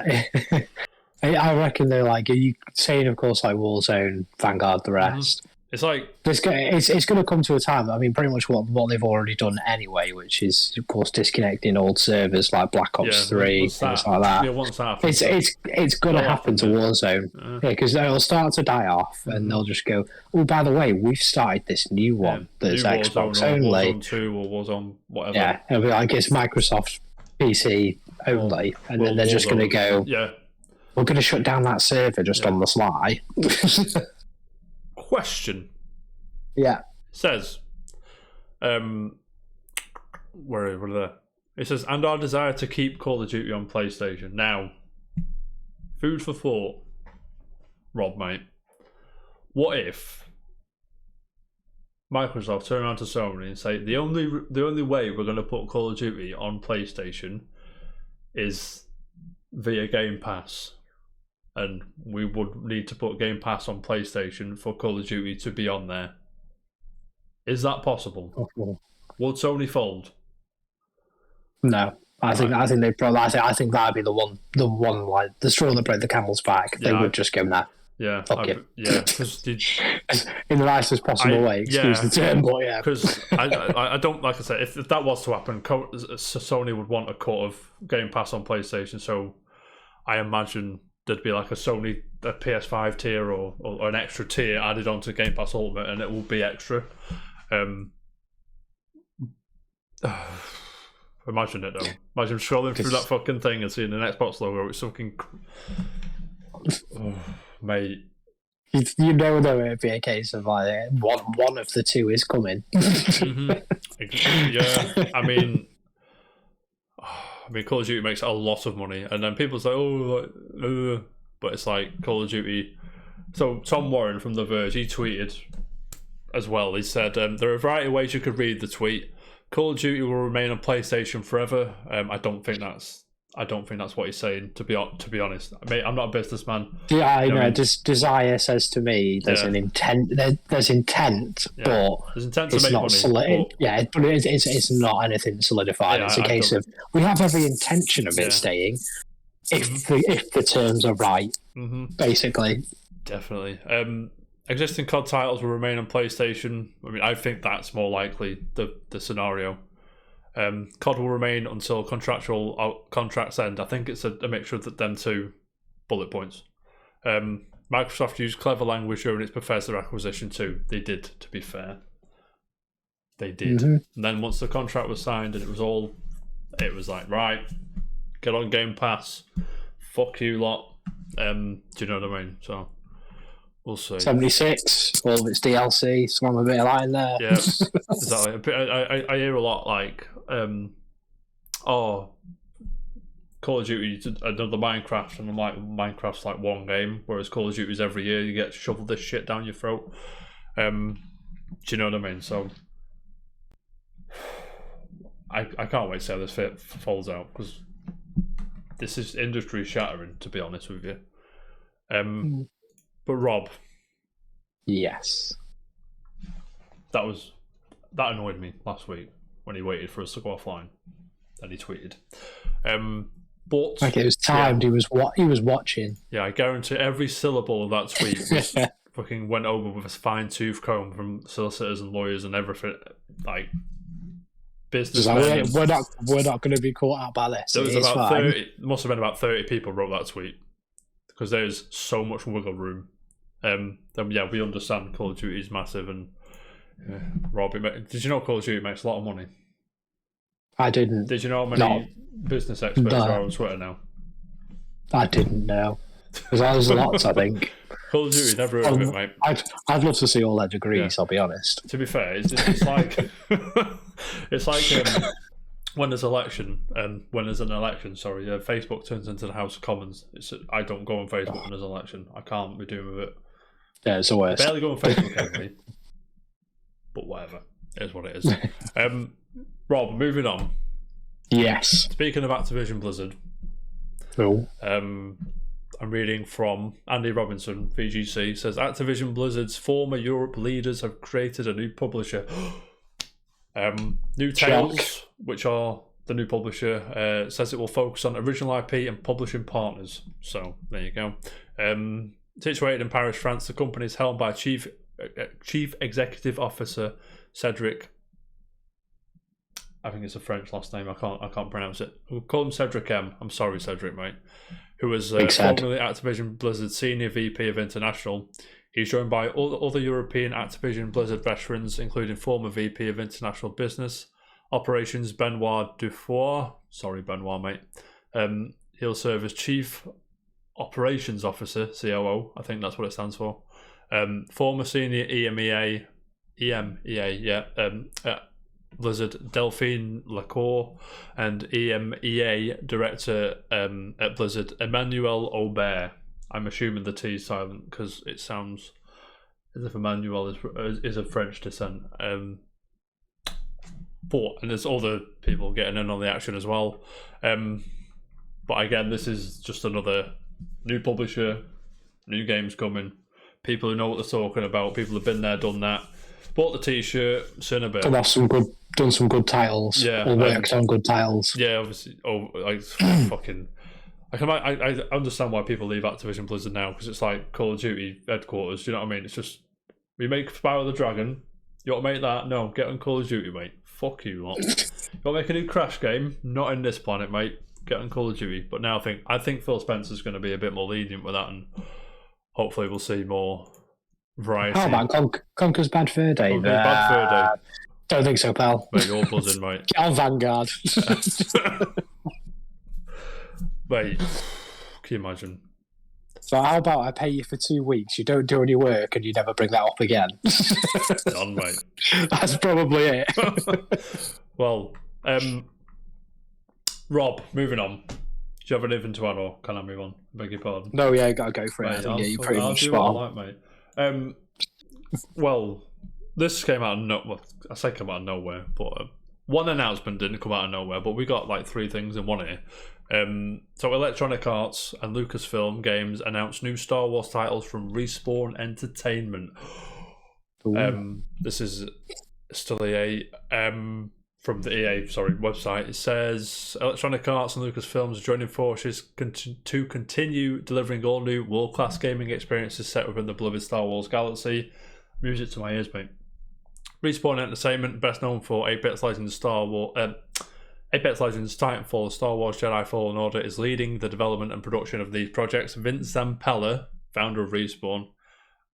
I reckon they're like you saying, of course, like Warzone, Vanguard, the rest. Mm-hmm. It's like it's going to come to a time. I mean, pretty much what they've already done anyway, which is of course disconnecting old servers like Black Ops 3, things like that. Yeah, once that happens, it's going to happen to Warzone, because they'll start to die off, and they'll just go, oh, by the way, we've started this new one that's Xbox only, Warzone 2 or Warzone whatever. Yeah, it'll be like it's Microsoft PC only, and then they're just going to go, we're going to shut down that server just on the sly. Question. Yeah. Says, where are they? It says, and our desire to keep Call of Duty on PlayStation. Now, food for thought, Rob, mate. What if Microsoft turn around to Sony and say the only way we're going to put Call of Duty on PlayStation is via Game Pass? And we would need to put Game Pass on PlayStation for Call of Duty to be on there. Is that possible? Would Sony fold? No, I think they probably. I think that'd be the one like the straw that broke the camel's back. They would just go nah. Yeah, fuck it. Yeah, because in the nicest possible way. Excuse the term, but yeah. Because I don't, like I said, if that was to happen, Sony would want a cut of Game Pass on PlayStation. So I imagine there'd be like a PS5 tier or an extra tier added onto Game Pass Ultimate, and it will be extra. Imagine it though. Imagine scrolling through that fucking thing and seeing an Xbox logo. It's fucking, mate. You know, though, it'd be a case of like one of the two is coming. Yeah, I mean, Call of Duty makes a lot of money, and then people say, but it's like Call of Duty. So Tom Warren from The Verge, he tweeted as well. He said, there are a variety of ways you could read the tweet. Call of Duty will remain on PlayStation forever. I don't think that's what he's saying. To be honest, mate, I'm not a businessman. Yeah, I know. Desire says to me, there's an intent. There's intent, but there's intent to it's make not money. But it's not anything solidified. It's a case of we have every intention of it staying, if the terms are right. Basically, definitely. Existing COD titles will remain on PlayStation. I mean, I think that's more likely the scenario. COD will remain until contracts end. I think it's a mixture of them two bullet points. Microsoft used clever language during its Bethesda acquisition too. They did, to be fair. They did. And then once the contract was signed and it was like, right, get on Game Pass. Fuck you lot. Do you know what I mean? So we'll see. 76, all of its DLC, swam a bit of light in there. Yeah, exactly. I hear a lot like, Call of Duty, another Minecraft, and I'm like, Minecraft's like one game, whereas Call of Duty's every year. You get to shovel this shit down your throat. Do you know what I mean? So I can't wait to see how this folds out, because this is industry shattering, to be honest with you. But Rob, yes, that annoyed me last week when he waited for us to go offline, and he tweeted. But like it was timed. Yeah. He was watching. Yeah, I guarantee every syllable of that tweet was fucking went over with a fine-tooth comb from solicitors and lawyers and everything. Like businessmen. We're not going to be caught out by this. There was about 30. Must have been about 30 people wrote that tweet, because there's so much wiggle room. Then yeah, we understand Call of Duty is massive, and Rob, did you know Call of Duty makes a lot of money? I didn't. Did you know how many business experts are on Twitter now? I didn't know. There's lots, I think. Call of Duty, never heard of it, mate. I'd love to see all their degrees, I'll be honest. To be fair, it's like it's like when there's an election, Facebook turns into the House of Commons. I don't go on Facebook when there's an election. I can't be doing with it. Yeah, it's the worst. I barely go on Facebook every day. But whatever. It is what it is. Rob, moving on. Yes. Speaking of Activision Blizzard. Cool. I'm reading from Andy Robinson, VGC, says Activision Blizzard's former Europe leaders have created a new publisher. New Tales, which are the new publisher, says it will focus on original IP and publishing partners. So there you go. Situated in Paris, France, the company is held by Chief Executive Officer Cedric. I think it's a French last name. I can't pronounce it. We'll call him Cedric M. I'm sorry, Cedric, mate. Who was formerly Activision Blizzard Senior VP of International. He's joined by other European Activision Blizzard veterans, including former VP of International Business Operations Benoit Dufour. Sorry, Benoit, mate. He'll serve as Chief Operations Officer, COO. I think that's what it stands for. Former Senior EMEA, Blizzard Delphine Lacour, and EMEA Director at Blizzard Emmanuel Aubert. I'm assuming the T is silent because it sounds as if Emmanuel is of French descent. And there's other people getting in on the action as well. But again, this is just another new publisher, new games coming, people who know what they're talking about, people who've been there, done that, bought the t-shirt, seen a bit. Done some good titles. Yeah. Or worked on good titles. Yeah, obviously. Fucking... I understand why people leave Activision Blizzard now, because it's like Call of Duty headquarters, you know what I mean? It's just, we make Spyro the Dragon, you want to make that? No, get on Call of Duty, mate. Fuck you lot. You want to make a new Crash game? Not in this planet, mate. Get on Call of Duty. But now I think Phil Spencer's going to be a bit more lenient with that, and hopefully we'll see more variety. How about Conker's Bad Fur Day? Bad Fur Day. Don't think so, pal. Mate, you're buzzing, mate. Get on Vanguard. Mate, can you imagine? So how about I pay you for 2 weeks, you don't do any work, and you never bring that up again? Done, mate. That's probably it. Well, Rob, moving on. Do you have anything to add, or can I move on? Beg your pardon. No, yeah, you gotta go for it. Mate, you pretty much do what I like, mate. Well, this came out of I say come out of nowhere, but one announcement didn't come out of nowhere, but we got like 3 things in one here. So Electronic Arts and Lucasfilm Games announced new Star Wars titles from Respawn Entertainment. This is still EA. From the EA website, it says Electronic Arts and Lucasfilms are joining forces to continue delivering all new world-class gaming experiences set within the beloved Star Wars galaxy. Music to my ears, mate. Respawn Entertainment, best known for Apex Legends Apex Legends Titanfall, Star Wars Jedi Fallen Order, is leading the development and production of these projects. Vince Zampella, founder of Respawn,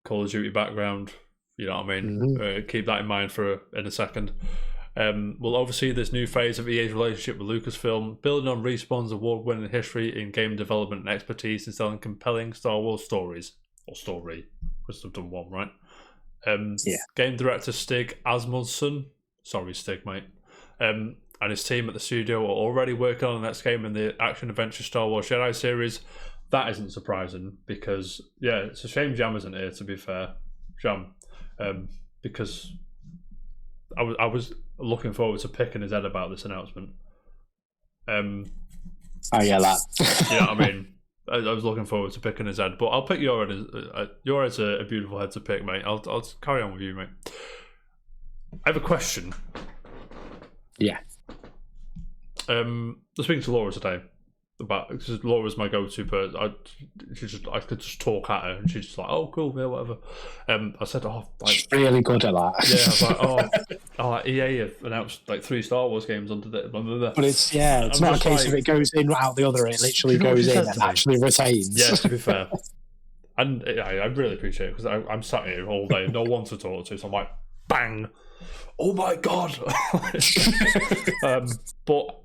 Call of Duty background, you know what I mean? Keep that in mind in a second. Will oversee this new phase of EA's relationship with Lucasfilm, building on Respawn's award-winning history in game development and expertise in telling compelling Star Wars stories. Or story, because they've done one, right? Game director Stig Asmussen, sorry Stig, mate, and his team at the studio are already working on the next game in the action-adventure Star Wars Jedi series. That isn't surprising, because, yeah, it's a shame Jam isn't here, to be fair. Jam. Because I was looking forward to picking his head about this announcement. I get that. Yeah, I mean, I was looking forward to picking his head, but I'll pick your head. Your head's a beautiful head to pick, mate. I'll carry on with you, mate. I have a question. Yeah. I was speaking to Laura today about, because Laura's my go-to person. I could just talk at her, and she's just like, "Oh, cool, yeah, whatever." I said, "Oh, like, she's really good at that." Yeah, I was like, "Oh, EA have announced like 3 Star Wars games under the blah, blah, blah." But it's not a case of it goes in out the other. It literally goes in and actually retains. Yeah, to be fair, and I really appreciate it, because I'm sat here all day, no one to talk to, so I'm like, bang, oh my god. But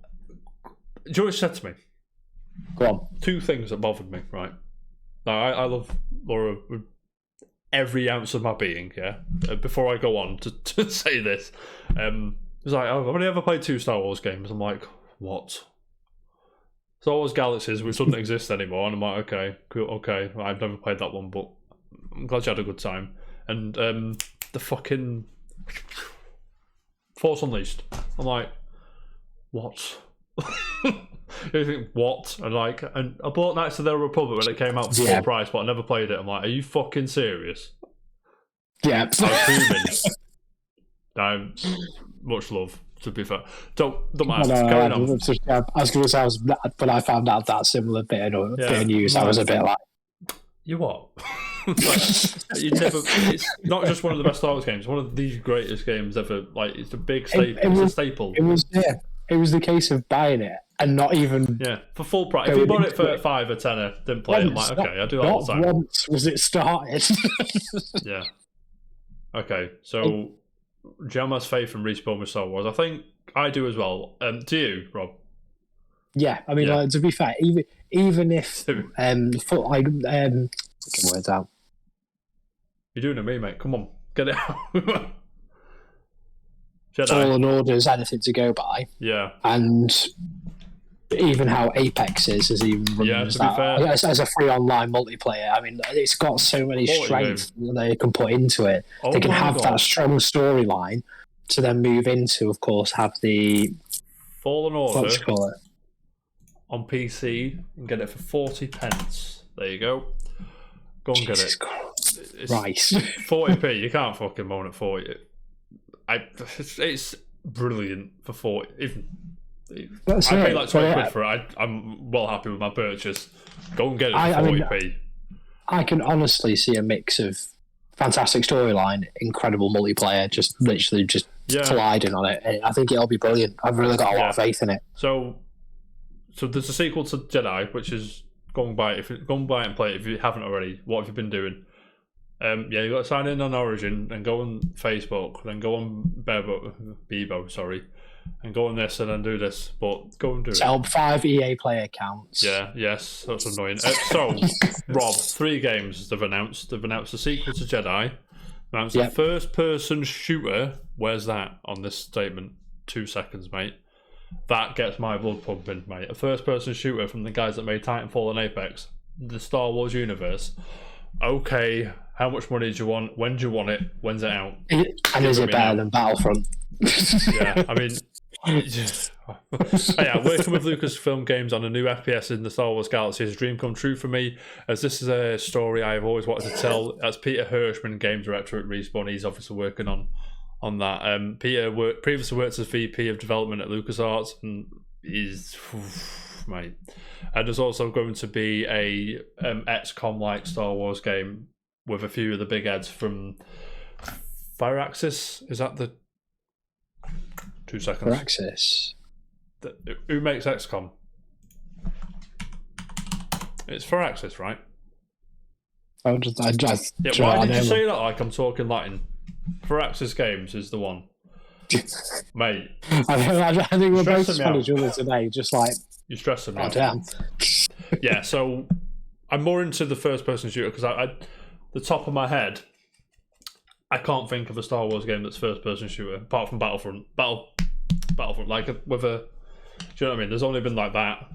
Joyce said to me, go on. 2 things that bothered me, right? Now, I love Laura with every ounce of my being, yeah? Before I go on to say this, it was like, I've only ever played 2 Star Wars games. I'm like, what? Star Wars Galaxies, which doesn't exist anymore. And I'm like, okay, cool, okay. I've never played that one, but I'm glad you had a good time. And the fucking Force Unleashed. I'm like, what? You think, what? And I bought Knights of the Republic when it came out for full price, but I never played it. I'm like, are you fucking serious? Yeah. I'm fuming. Much love To be fair, don't matter. Carrying on. I was going to say, when I found out that similar bit of news, I was a bit like, you what? It's not just one of the best Star Wars games. One of the greatest games ever. Like it's a big staple. It's a staple. It was the case of buying it and not even for full price. If you bought it for $5 or $10, didn't play it. I'm like, okay, I do that all the time. Not once was it started. Yeah. Okay, so Jam has faith in Respawn with Star Wars. I think I do as well. Do you, Rob? Yeah, I mean, like, to be fair, even if get words out. You're doing it, me, mate. Come on, get it out. Fallen Order's anything to go by. Yeah, and even how Apex is even as that as a free online multiplayer. I mean, it's got so many strengths they can put into it. They can have that strong storyline to then move into, of course, have the Fallen Order. What do you call it? On PC and get it for 40p. There you go. Go and get it. It's right. 40p. You can't fucking moan at 40. It's brilliant for 40. Even I paid like 20 quid for it. I'm well happy with my purchase. Go and get it for 40p. I can honestly see a mix of fantastic storyline, incredible multiplayer, just literally colliding on it. I think it'll be brilliant. I've really got a lot of faith in it. So there's a sequel to Jedi, which is go and buy it and play it if you haven't already. What have you been doing? You've got to sign in on Origin and go on Facebook, then go on Bebo, and go on this and then do this. But go and do it. Help 5 EA Play accounts. Yes, that's annoying. So, Rob, 3 games they've announced. They've announced the sequel to Jedi. Announced the first-person shooter. Where's that on this statement? 2 seconds, mate. That gets my blood pumping, mate. A first-person shooter from the guys that made Titanfall and Apex, the Star Wars universe. Okay, how much money do you want? When do you want it? When's it out? And is it better than Battlefront? Yeah, I mean, working with Lucasfilm Games on a new FPS in the Star Wars galaxy is a dream come true for me, as this is a story I've always wanted to tell. As Peter Hirschman, game director at Respawn, he's obviously working on that. Peter previously worked as VP of development at LucasArts, and he's mate. And there's also going to be a XCOM-like Star Wars game with a few of the big heads from Firaxis. Is that the 2 seconds? Firaxis. Who makes XCOM? It's Firaxis, right? Why did you say that like I'm talking Latin? Firaxis Games is the one. Mate. I think we're both spelling each other today, just like... You're stressing me out. Damn. Yeah, so I'm more into the first-person shooter because the top of my head, I can't think of a Star Wars game that's first-person shooter apart from Battlefront. Battlefront, like with a, do you know what I mean? There's only been like that,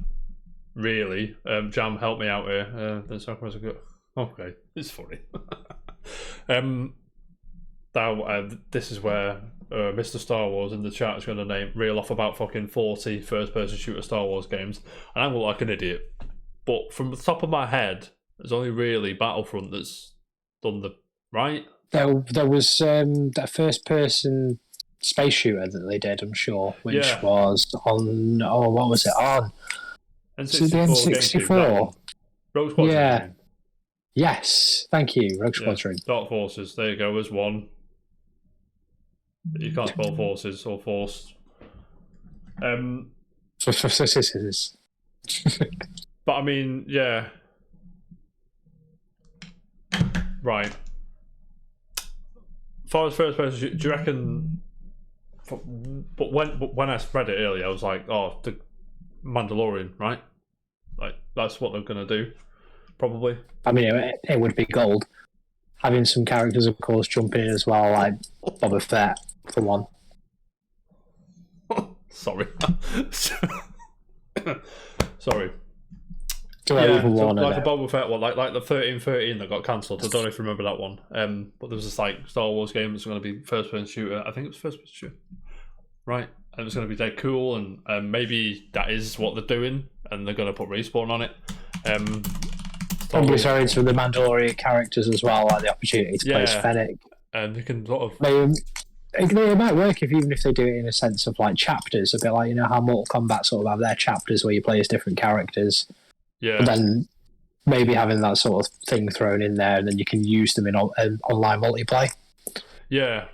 really. Jam, help me out here. Okay, it's funny. This is where Mr. Star Wars in the chat is going to reel off about fucking 40 first-person shooter Star Wars games, and I look like an idiot. But from the top of my head, there's only really Battlefront that's done the right. There was that first-person space shooter that they did, I'm sure, which was on. Oh, what was it on? N64. Rogue Squadron. Yeah. Yes, thank you, Rogue Squadron. Dark Forces. There you go. There's one. You can't spell forces or force. But I mean, yeah. Right. As far as first person, do you reckon? But when I read it earlier, I was like, oh, the Mandalorian, right? Like that's what they're gonna do, probably. I mean, it would be gold. Having some characters, of course, jumping in as well, like Boba Fett, for one. Sorry. Sorry. Like a Boba Fett one, like the 1313 that got cancelled. I don't know if you remember that one. But there was this like Star Wars game that's going to be first-person shooter. I think it was first-person shooter, right? And it was going to be dead cool, and maybe that is what they're doing, and they're going to put Respawn on it. Probably throwing some of the Mandalorian characters as well, like the opportunity to play as Fennec. And they can sort of It might work even if they do it in a sense of like chapters, a bit like how Mortal Kombat sort of have their chapters where you play as different characters. Yeah. But then maybe having that sort of thing thrown in there, and then you can use them in online multiplayer. Yeah.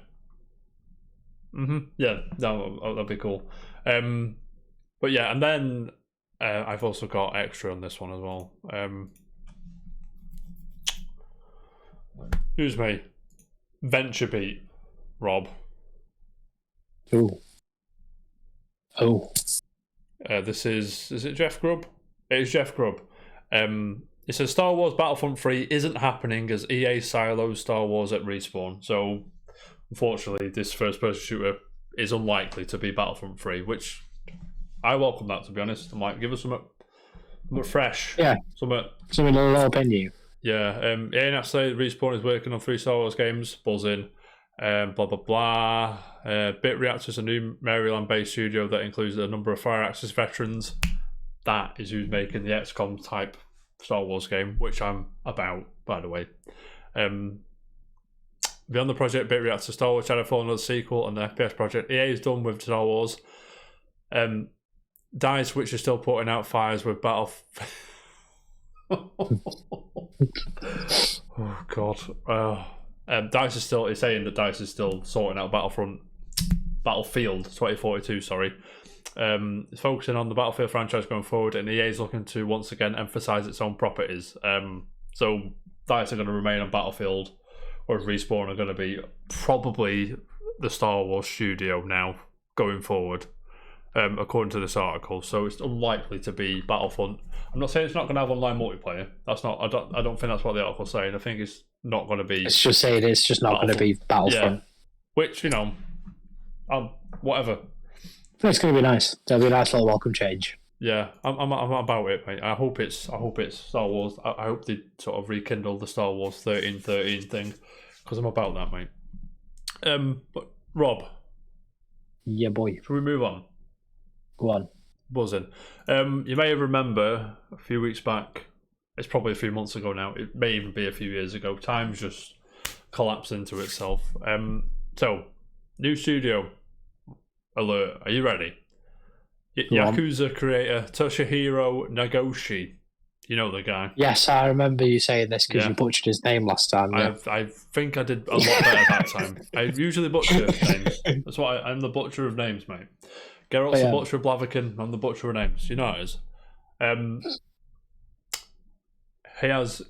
Yeah, that'd be cool. But yeah, and then I've also got extra on this one as well. Who's me? VentureBeat, Rob. Oh. This is it Jeff Grubb? It is Jeff Grubb. It says Star Wars Battlefront 3 isn't happening as EA silos Star Wars at Respawn. So, unfortunately, this first-person shooter is unlikely to be Battlefront 3, which I welcome that, to be honest. I might give us something fresh. Yeah. Something a little bit new. Yeah. EA announced today Respawn is working on 3 Star Wars games. Buzzing. Blah, blah, blah. Bit Reactor is a new Maryland-based studio that includes a number of Firaxis veterans. That is who's making the XCOM type Star Wars game, which I'm about, by the way. Beyond the project, Bit Reactor, Star Wars Shadowfall, another sequel, and the FPS project. EA is done with Star Wars. DICE, which is still putting out fires with Oh God. DICE is saying that DICE is still sorting out Battlefield 2042. Sorry. It's focusing on the Battlefield franchise going forward, and EA is looking to once again emphasize its own properties. So DICE are going to remain on Battlefield, whereas Respawn are going to be probably the Star Wars studio now going forward, according to this article. So it's unlikely to be Battlefront. I'm not saying it's not going to have online multiplayer. That's not. I don't think that's what the article's saying. I think it's not going to be. It's just saying it's just not going to be Battlefront. Yeah. Which whatever. It's going to be nice. It'll be a nice little welcome change. Yeah, I'm about it, mate. I hope it's Star Wars. I hope they sort of rekindle the Star Wars 1313 thing, because I'm about that, mate. But Rob. Yeah, boy. Shall we move on? Go on. Buzzing. You may remember a few weeks back. It's probably a few months ago now. It may even be a few years ago. Time's just collapsed into itself. So, new studio alert. Are you ready? Yakuza creator Toshihiro Nagoshi. You know the guy. Yes, I remember you saying this because you butchered his name last time. Yeah. I think I did a lot better that time. I usually butcher names. That's why I'm the butcher of names, mate. Geralt's the butcher of Blaviken. I'm the butcher of names. You know how it is. He has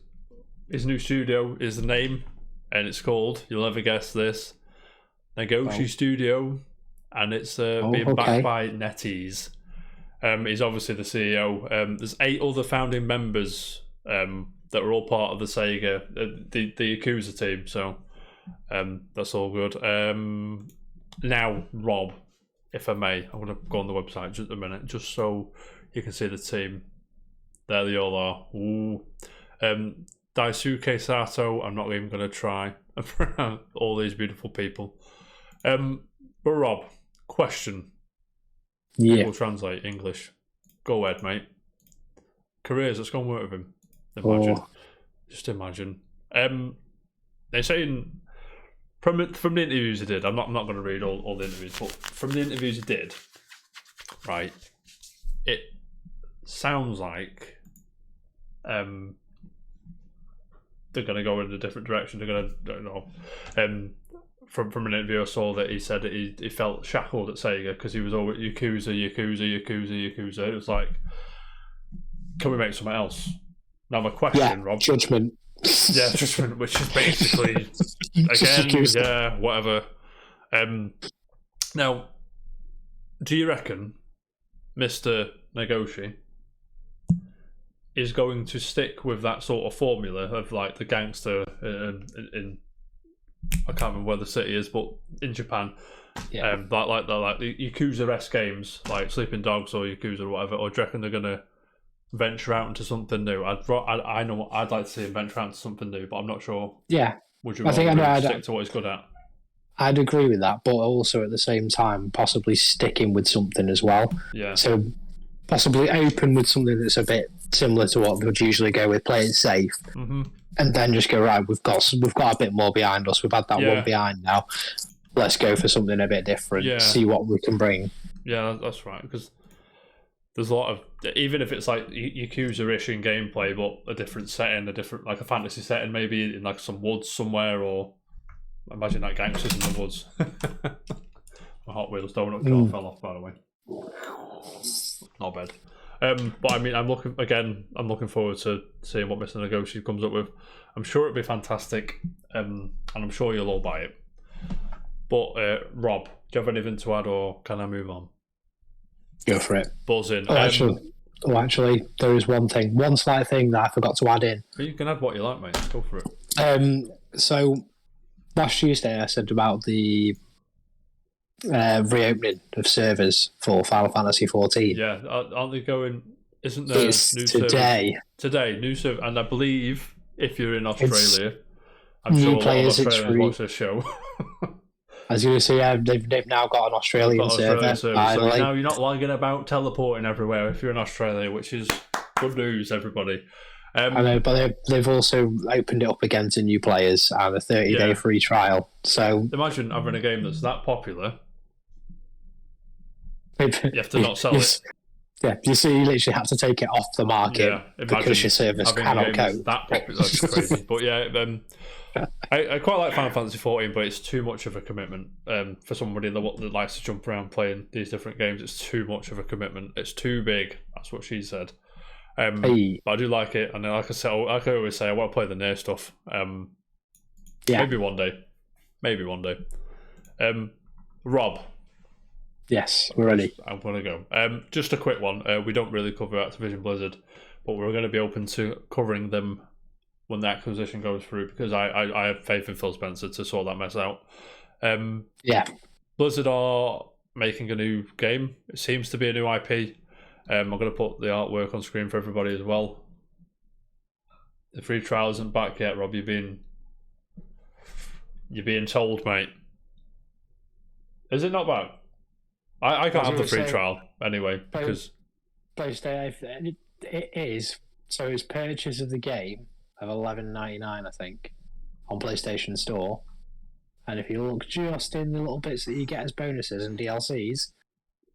his new studio is the name, and it's called, you'll never guess this, Nagoshi Studio. And it's being backed by NetEase. He's obviously the CEO. There's 8 other founding members that are all part of the Sega, the Yakuza team. So that's all good. Now, Rob, if I may, I'm going to go on the website just a minute, just so you can see the team. There they all are. Ooh. Daisuke Sato, I'm not even going to try. All these beautiful people. But Rob, question. Yeah. We'll translate English. Go ahead, mate. Careers, let's go and work with him. Imagine. Just imagine. They're saying from the interviews he did, I'm not going to read all the interviews, but from the interviews he did, right, it sounds like they're going to go in a different direction. They're going to, I don't know. From an interview I saw that he said that he felt shackled at Sega because he was always Yakuza. It was like, can we make something else? Now my question, Rob. Judgment. Yeah, Judgment, which is basically again, whatever. Now, do you reckon Mr. Nagoshi is going to stick with that sort of formula of like the gangster in I can't remember where the city is, but in Japan, like the Yakuza-esque games, like Sleeping Dogs or Yakuza or whatever, or do you reckon they're gonna venture out into something new? I know I'd like to see him venture out into something new, but I'm not sure. Yeah, would you rather stick to what he's good at? I'd agree with that, but also at the same time, possibly sticking with something as well. Yeah. So possibly open with something that's a bit similar to what we'd usually go with, play it safe. Mm-hmm. And then just go, right, we've got a bit more behind us. We've had that one behind now. let's go for something a bit different, see what we can bring. Yeah, that's right, because there's a lot of, even if it's like Yakuza-ish in gameplay, but a different setting, like a fantasy setting, maybe in like some woods somewhere, or imagine that gangsters in the woods. My Hot Wheels donut car fell off, by the way. Not bad. But I mean, I'm looking forward to seeing what Mr. Negoshi comes up with. I'm sure it'll be fantastic, and I'm sure you'll all buy it. But Rob, do you have anything to add, or can I move on? Go for it. Buzzing. Actually, there is one slight thing that I forgot to add in. You can add what you like, mate. Go for it. So last Tuesday I said about the reopening of servers for Final Fantasy 14. Yeah, aren't they going? Isn't there it's new today? Today, new server, and I believe if you're in Australia, I'm sure players, a lot of Australians watch this show. I was going to say, they've now got an Australian server. So now you're not lagging about teleporting everywhere if you're in Australia, which is good news, everybody. I know, but they've also opened it up again to new players and a 30-day free trial. So imagine having a game that's that popular. You have to not sell it. Yeah, you see, you literally have to take it off the market because your service cannot cope. That popular, that's crazy. But yeah, I quite like Final Fantasy 14, but it's too much of a commitment for somebody that likes to jump around playing these different games. It's too much of a commitment. It's too big. That's what she said. But I do like it, and like I said, like I always say, I want to play the near stuff. Maybe one day. Rob. Yes, we're ready. I'm going to go. Just a quick one. We don't really cover Activision Blizzard, but we're going to be open to covering them when the acquisition goes through, because I have faith in Phil Spencer to sort that mess out. Blizzard are making a new game. It seems to be a new IP. I'm going to put the artwork on screen for everybody as well. The free trial isn't back yet, Rob. You're being told, mate. Is it not back? I can't have the free trial anyway, because PlayStation, it is. So it's purchase of the game of $11.99, I think, on PlayStation Store. And if you look just in the little bits that you get as bonuses and DLCs,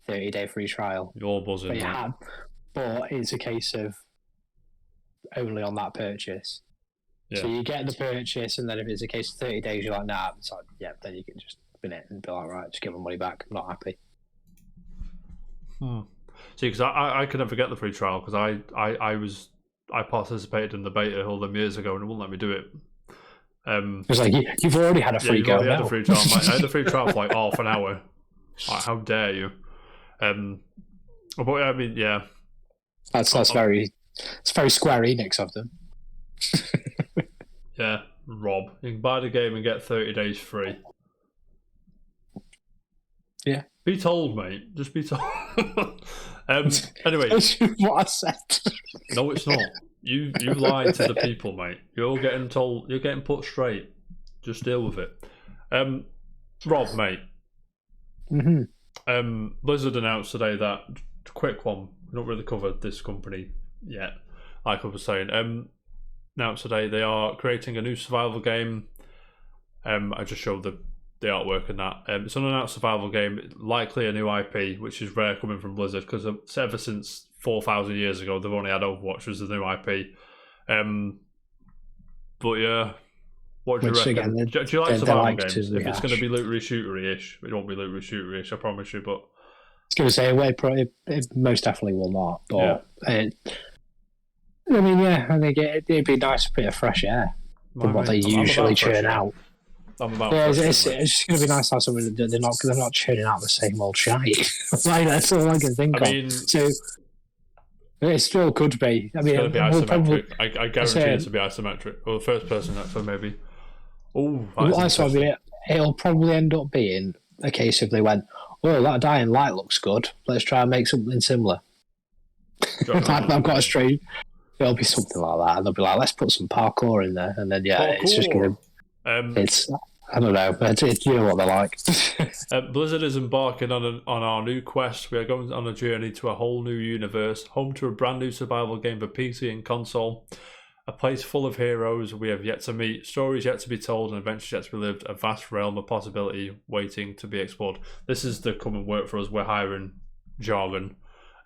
30-day free trial. You're buzzing. But it's a case of only on that purchase. Yeah. So you get the purchase, and then if it's a case of 30 days, you're like, nah, it's like, then you can just bin it and be like, right, just give my money back. I'm not happy. See, because I could never get the free trial, because I participated in the beta all them years ago and it wouldn't let me do it. It's like you've already had a free go. Had a free trial. I had the free trial for like half an hour. Like, how dare you? But I mean, yeah, that's very Square Enix of them. Yeah, Rob, you can buy the game and get 30 days free. Yeah. Be told, mate. Just be told. Anyway. That's what I said. No, it's not. You lied to the people, mate. You're getting told. You're getting put straight. Just deal with it. Rob, mate. Blizzard announced today that, quick one, we don't really cover this company yet, like I was saying. Announced today they are creating a new survival game. I just showed the artwork and that. It's an unannounced survival game, likely a new IP, which is rare coming from Blizzard, because ever since 4,000 years ago, they've only had Overwatch as the new IP. But yeah, what do you reckon? Again, do you like survival games? If it's going to be lootery shootery-ish, it won't be lootery shootery-ish, I promise you. But I was going to say, it most definitely will not. But I mean, yeah, I think it'd be nice to bit of fresh air from what they usually churn out. It's just going to be nice to have something that they're not churning out the same old shite. Like, that's all I can think of. So it still could be. I mean, it's going to be isometric. I guarantee it to be isometric. Or the first person actor, maybe. Oh, it'll probably end up being a case if they went, oh, that Dying Light looks good. Let's try and make something similar. I've got a strange. It'll be something like that. And they'll be like, let's put some parkour in there, and then it's just going to. It's. I don't know, but you know what they're like. Blizzard is embarking on our new quest. We are going on a journey to a whole new universe, home to a brand new survival game for PC and console. A place full of heroes we have yet to meet, stories yet to be told, and adventures yet to be lived. A vast realm of possibility waiting to be explored. This is the come and work for us. We're hiring jargon.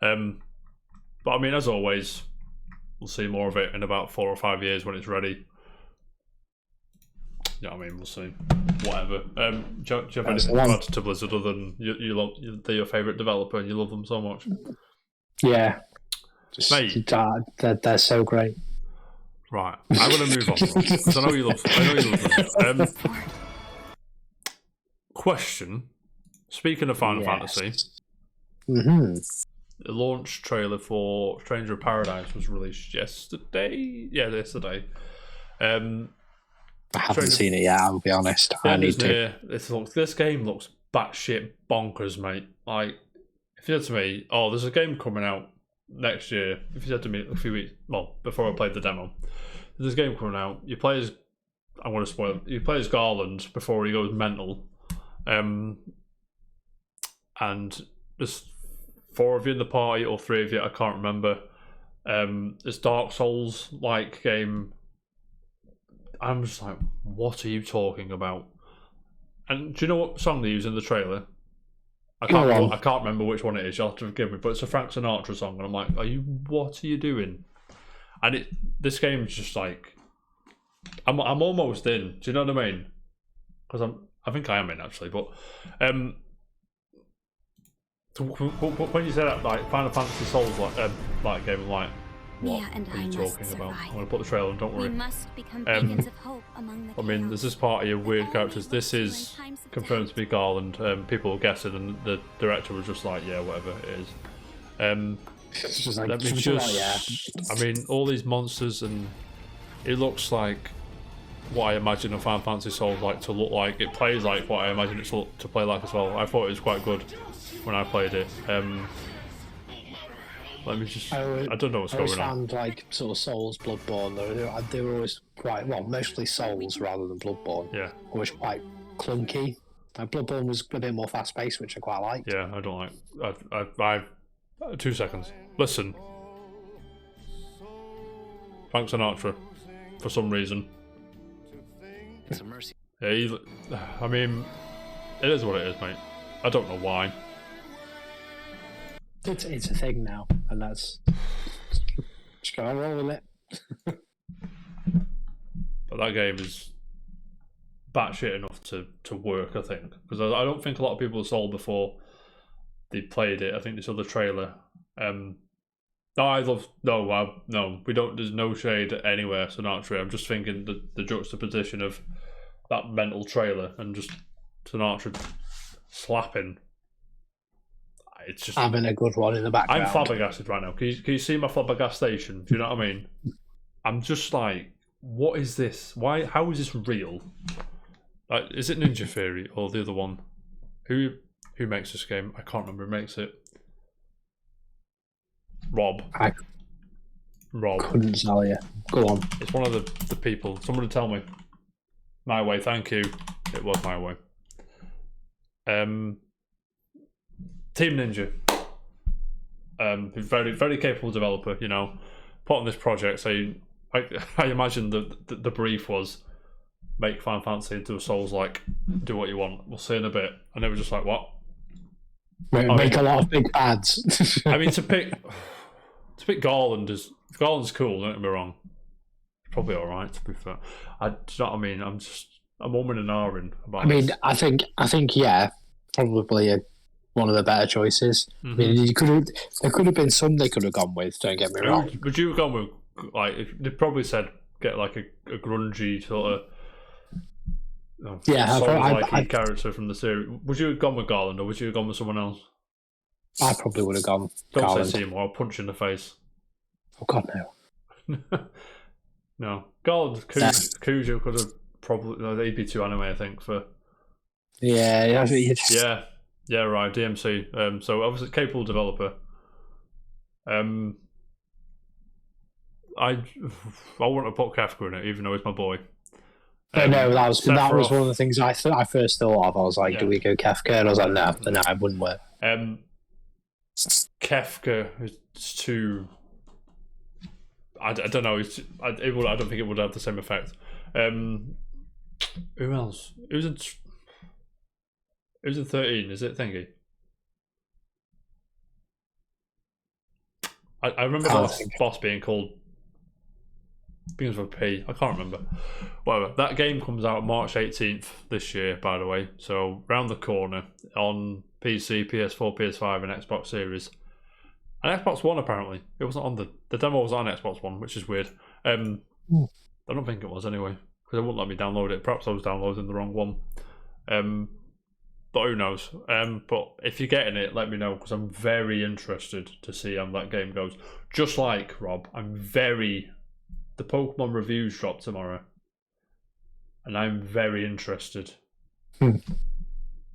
But I mean, as always, we'll see more of it in about 4 or 5 years when it's ready. Yeah, I mean, we'll see. Whatever. Do you have anything to add to Blizzard other than they're your favourite developer and you love them so much? Yeah. Mate, they're so great. Right, I'm going to move on because I know you love them. Question. Speaking of Final Fantasy, the launch trailer for Stranger of Paradise was released yesterday. Yeah, yesterday. I haven't seen it yet, I'll be honest. I need to. This game looks batshit bonkers, mate. Like, if you said to me, "Oh, there's a game coming out next year," if you said to me a few weeks, well, before I played the demo, there's a game coming out. You play as, I'm going to spoil it. You play as Garland before he goes mental, and there's 4 of you in the party or 3 of you, I can't remember. It's Dark Souls like game. I'm just like, what are you talking about? And do you know what song they use in the trailer? I can't remember which one it is. You'll have to forgive me, but it's a Frank Sinatra song, and I'm like, what are you doing? And this game's just like, I'm almost in. Do you know what I mean? Because I think I am in actually, but when you say that, like Final Fantasy Souls like game, I'm like, what are you talking about? I'm going to put the trailer on, don't worry. We must become beacons of hope among the I mean, there's this party of weird characters. This is confirmed to be Garland. People were guessing, and the director was just like, yeah, whatever it is. It's just like, I mean, all these monsters, and it looks like what I imagine a Final Fantasy Souls like to look like. It plays like what I imagine it to play like as well. I thought it was quite good when I played it. Let me just. I don't know what's going on. I always found like sort of Souls, Bloodborne. They were always quite mostly Souls rather than Bloodborne. Yeah. Always quite clunky. Like Bloodborne was a bit more fast paced, which I quite liked. Yeah, I don't like. I've 2 seconds. Listen, Frank Sinatra, for some reason. It's a mercy. Yeah, I mean, it is what it is, mate. I don't know why. It's a thing now, and that's just go and roll with it. But that game is batshit enough to work, I think, because I don't think a lot of people sold before they played it. I think they saw the trailer. No, we don't. There's no shade anywhere, Sinatra. I'm just thinking the juxtaposition of that mental trailer and just Sinatra slapping. It's just having a good one in the background. I'm flabbergasted right now. Can you see my flabbergastation? Do you know what I mean? I'm just like, what is this? Why? How is this real? Like, is it Ninja Theory or the other one? Who makes this game? I can't remember who makes it. Rob. Rob. Couldn't tell you. Go on. It's one of the people. Someone tell me. My Way. Thank you. It was My Way. Team Ninja, very very capable developer. You know, put on this project. So I imagine the brief was make Final Fantasy into a Souls like, do what you want. We'll see in a bit. And they were just like, what? Make a lot of big ads. I mean, to pick Garland Garland's cool. Don't get me wrong. It's probably all right, to be fair. Do you know what I mean? I'm umming and ahhing about. I mean, I think yeah, probably one of the better choices. Mm-hmm. I mean, there could have been some they could have gone with. Don't get me wrong. Would you have gone with, like, if they probably said get like a grungy sort of Souls-like character from the series? Would you have gone with Garland or would you have gone with someone else? I probably would have gone. Don't Garland. say Seymour. I'll punch you in the face. Oh God, no. No, Garland. Kujo could have probably they'd be too anime, I think. For yeah. Yeah, right. DMC. So obviously capable developer. I want to put Kefka in it, even though he's my boy. No, that was one of the things I first thought of. I was like, do we go Kefka? And I was like, no, it wouldn't work. Kefka is too. I don't know. I don't think it would have the same effect. Who else? Who's in 13? Is it Thingy? I remember the boss being called begins with a P. I can't remember. Whatever. That game comes out March 18th this year, by the way. So round the corner on PC, PS4, PS5, and Xbox Series. And Xbox One, apparently. It wasn't on the demo was on Xbox One, which is weird. I don't think it was anyway, because it wouldn't let me download it. Perhaps I was downloading the wrong one. But who knows? But if you're getting it, let me know, because I'm very interested to see how that game goes. Just like Rob, the Pokemon reviews drop tomorrow, and I'm very interested.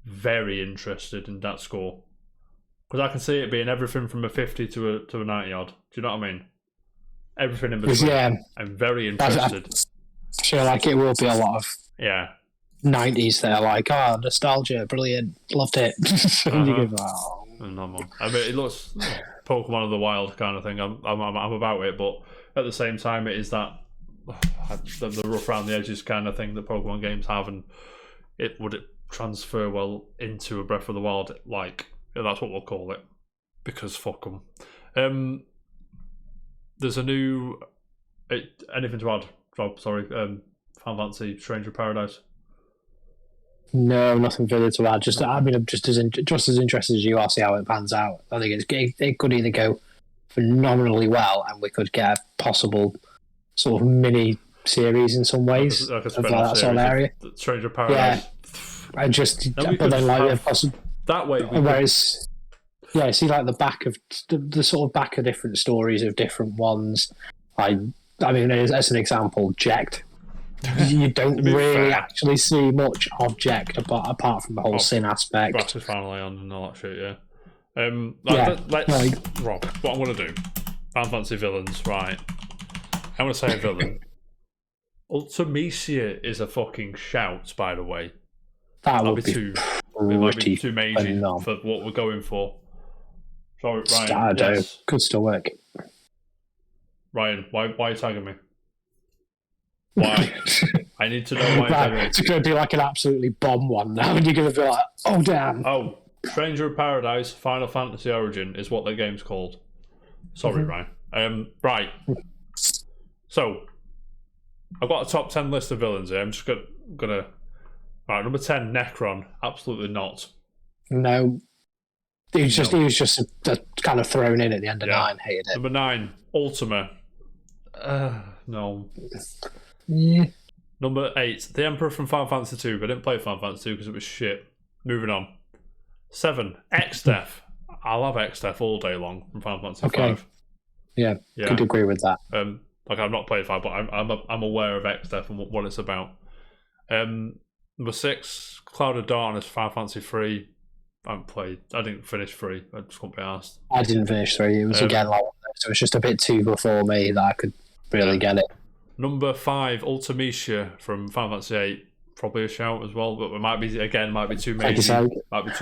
Very interested in that score, because I can see it being everything from a 50 to a 90 odd. Do you know what I mean? Everything in between. Yeah, I'm very interested. I feel like it will be a lot of 90s there, like, nostalgia, brilliant, loved it. And you go, oh. I mean, it looks Pokemon of the Wild kind of thing. I'm about it, but at the same time, it is that the rough around the edges kind of thing that Pokemon games have, and would it transfer well into a Breath of the Wild? Like, that's what we'll call it, because fuck them. There's a new anything to add, Rob? Sorry, Final Fantasy Stranger of Paradise. No, nothing further to add. I'm just as interested as you are. See how it pans out. I think it could either go phenomenally well, and we could get a possible sort of mini series in some ways like of that sort of area. Stranger of Paradise. Yeah, but then like that way. Whereas, see, like the back of the sort of back of different stories of different ones. I mean, as an example, Jekt. You don't really actually see much of Jekt apart from the whole sin aspect. Ratchet finally on and all that shit, yeah. Rob, what I'm going to do, Final Fantasy villains, right? I'm going to say a villain. Ultimecia is a fucking shout, by the way. That would be it might be too major for what we're going for. Sorry, Ryan. Yes. Could still work. Ryan, why are you tagging me? Why? I need to know why. It's going to be like an absolutely bomb one now, and you're going to be like, oh damn. Oh, Stranger of Paradise Final Fantasy Origin is what the game's called. Sorry, Ryan. Right. So, I've got a top 10 list of villains here. I'm just gonna. Right, number 10, Necron. Absolutely not. No. He was just kind of thrown in at the end of 9. Hated it. Number 9, Ultima. No. Yeah. Number 8, the Emperor from Final Fantasy 2. But I didn't play Final Fantasy 2 because it was shit. Moving on. 7, Exdeath. I'll have Exdeath all day long from Final Fantasy 5. Yeah, could agree with that. Like, I've not played 5, but I'm aware of Exdeath and what it's about. Number 6, Cloud of Darkness, Final Fantasy 3. I didn't finish 3. I just couldn't be asked. I didn't finish 3. It was again like so it was just a bit too before me that I could really get it. Number 5, Ultimecia from Final Fantasy 8. Probably a shout as well, but it might be too major. Might be too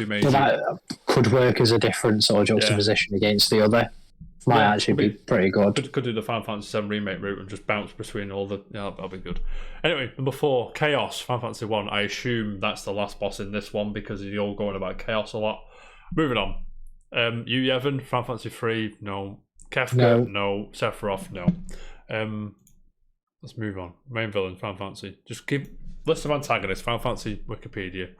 major. But that could work as a different sort of juxtaposition against the other. Might actually be pretty good. Could do the Final Fantasy 7 remake route and just bounce between all the. Yeah, that'll be good. Anyway, number 4, Chaos, Final Fantasy 1. I assume that's the last boss in this one because you're all going about Chaos a lot. Moving on. You, Evan, Final Fantasy 3, no. Kefka, no. Sephiroth, no. Let's move on. Main villain, Final Fantasy. Just keep list of antagonists, Final Fantasy Wikipedia.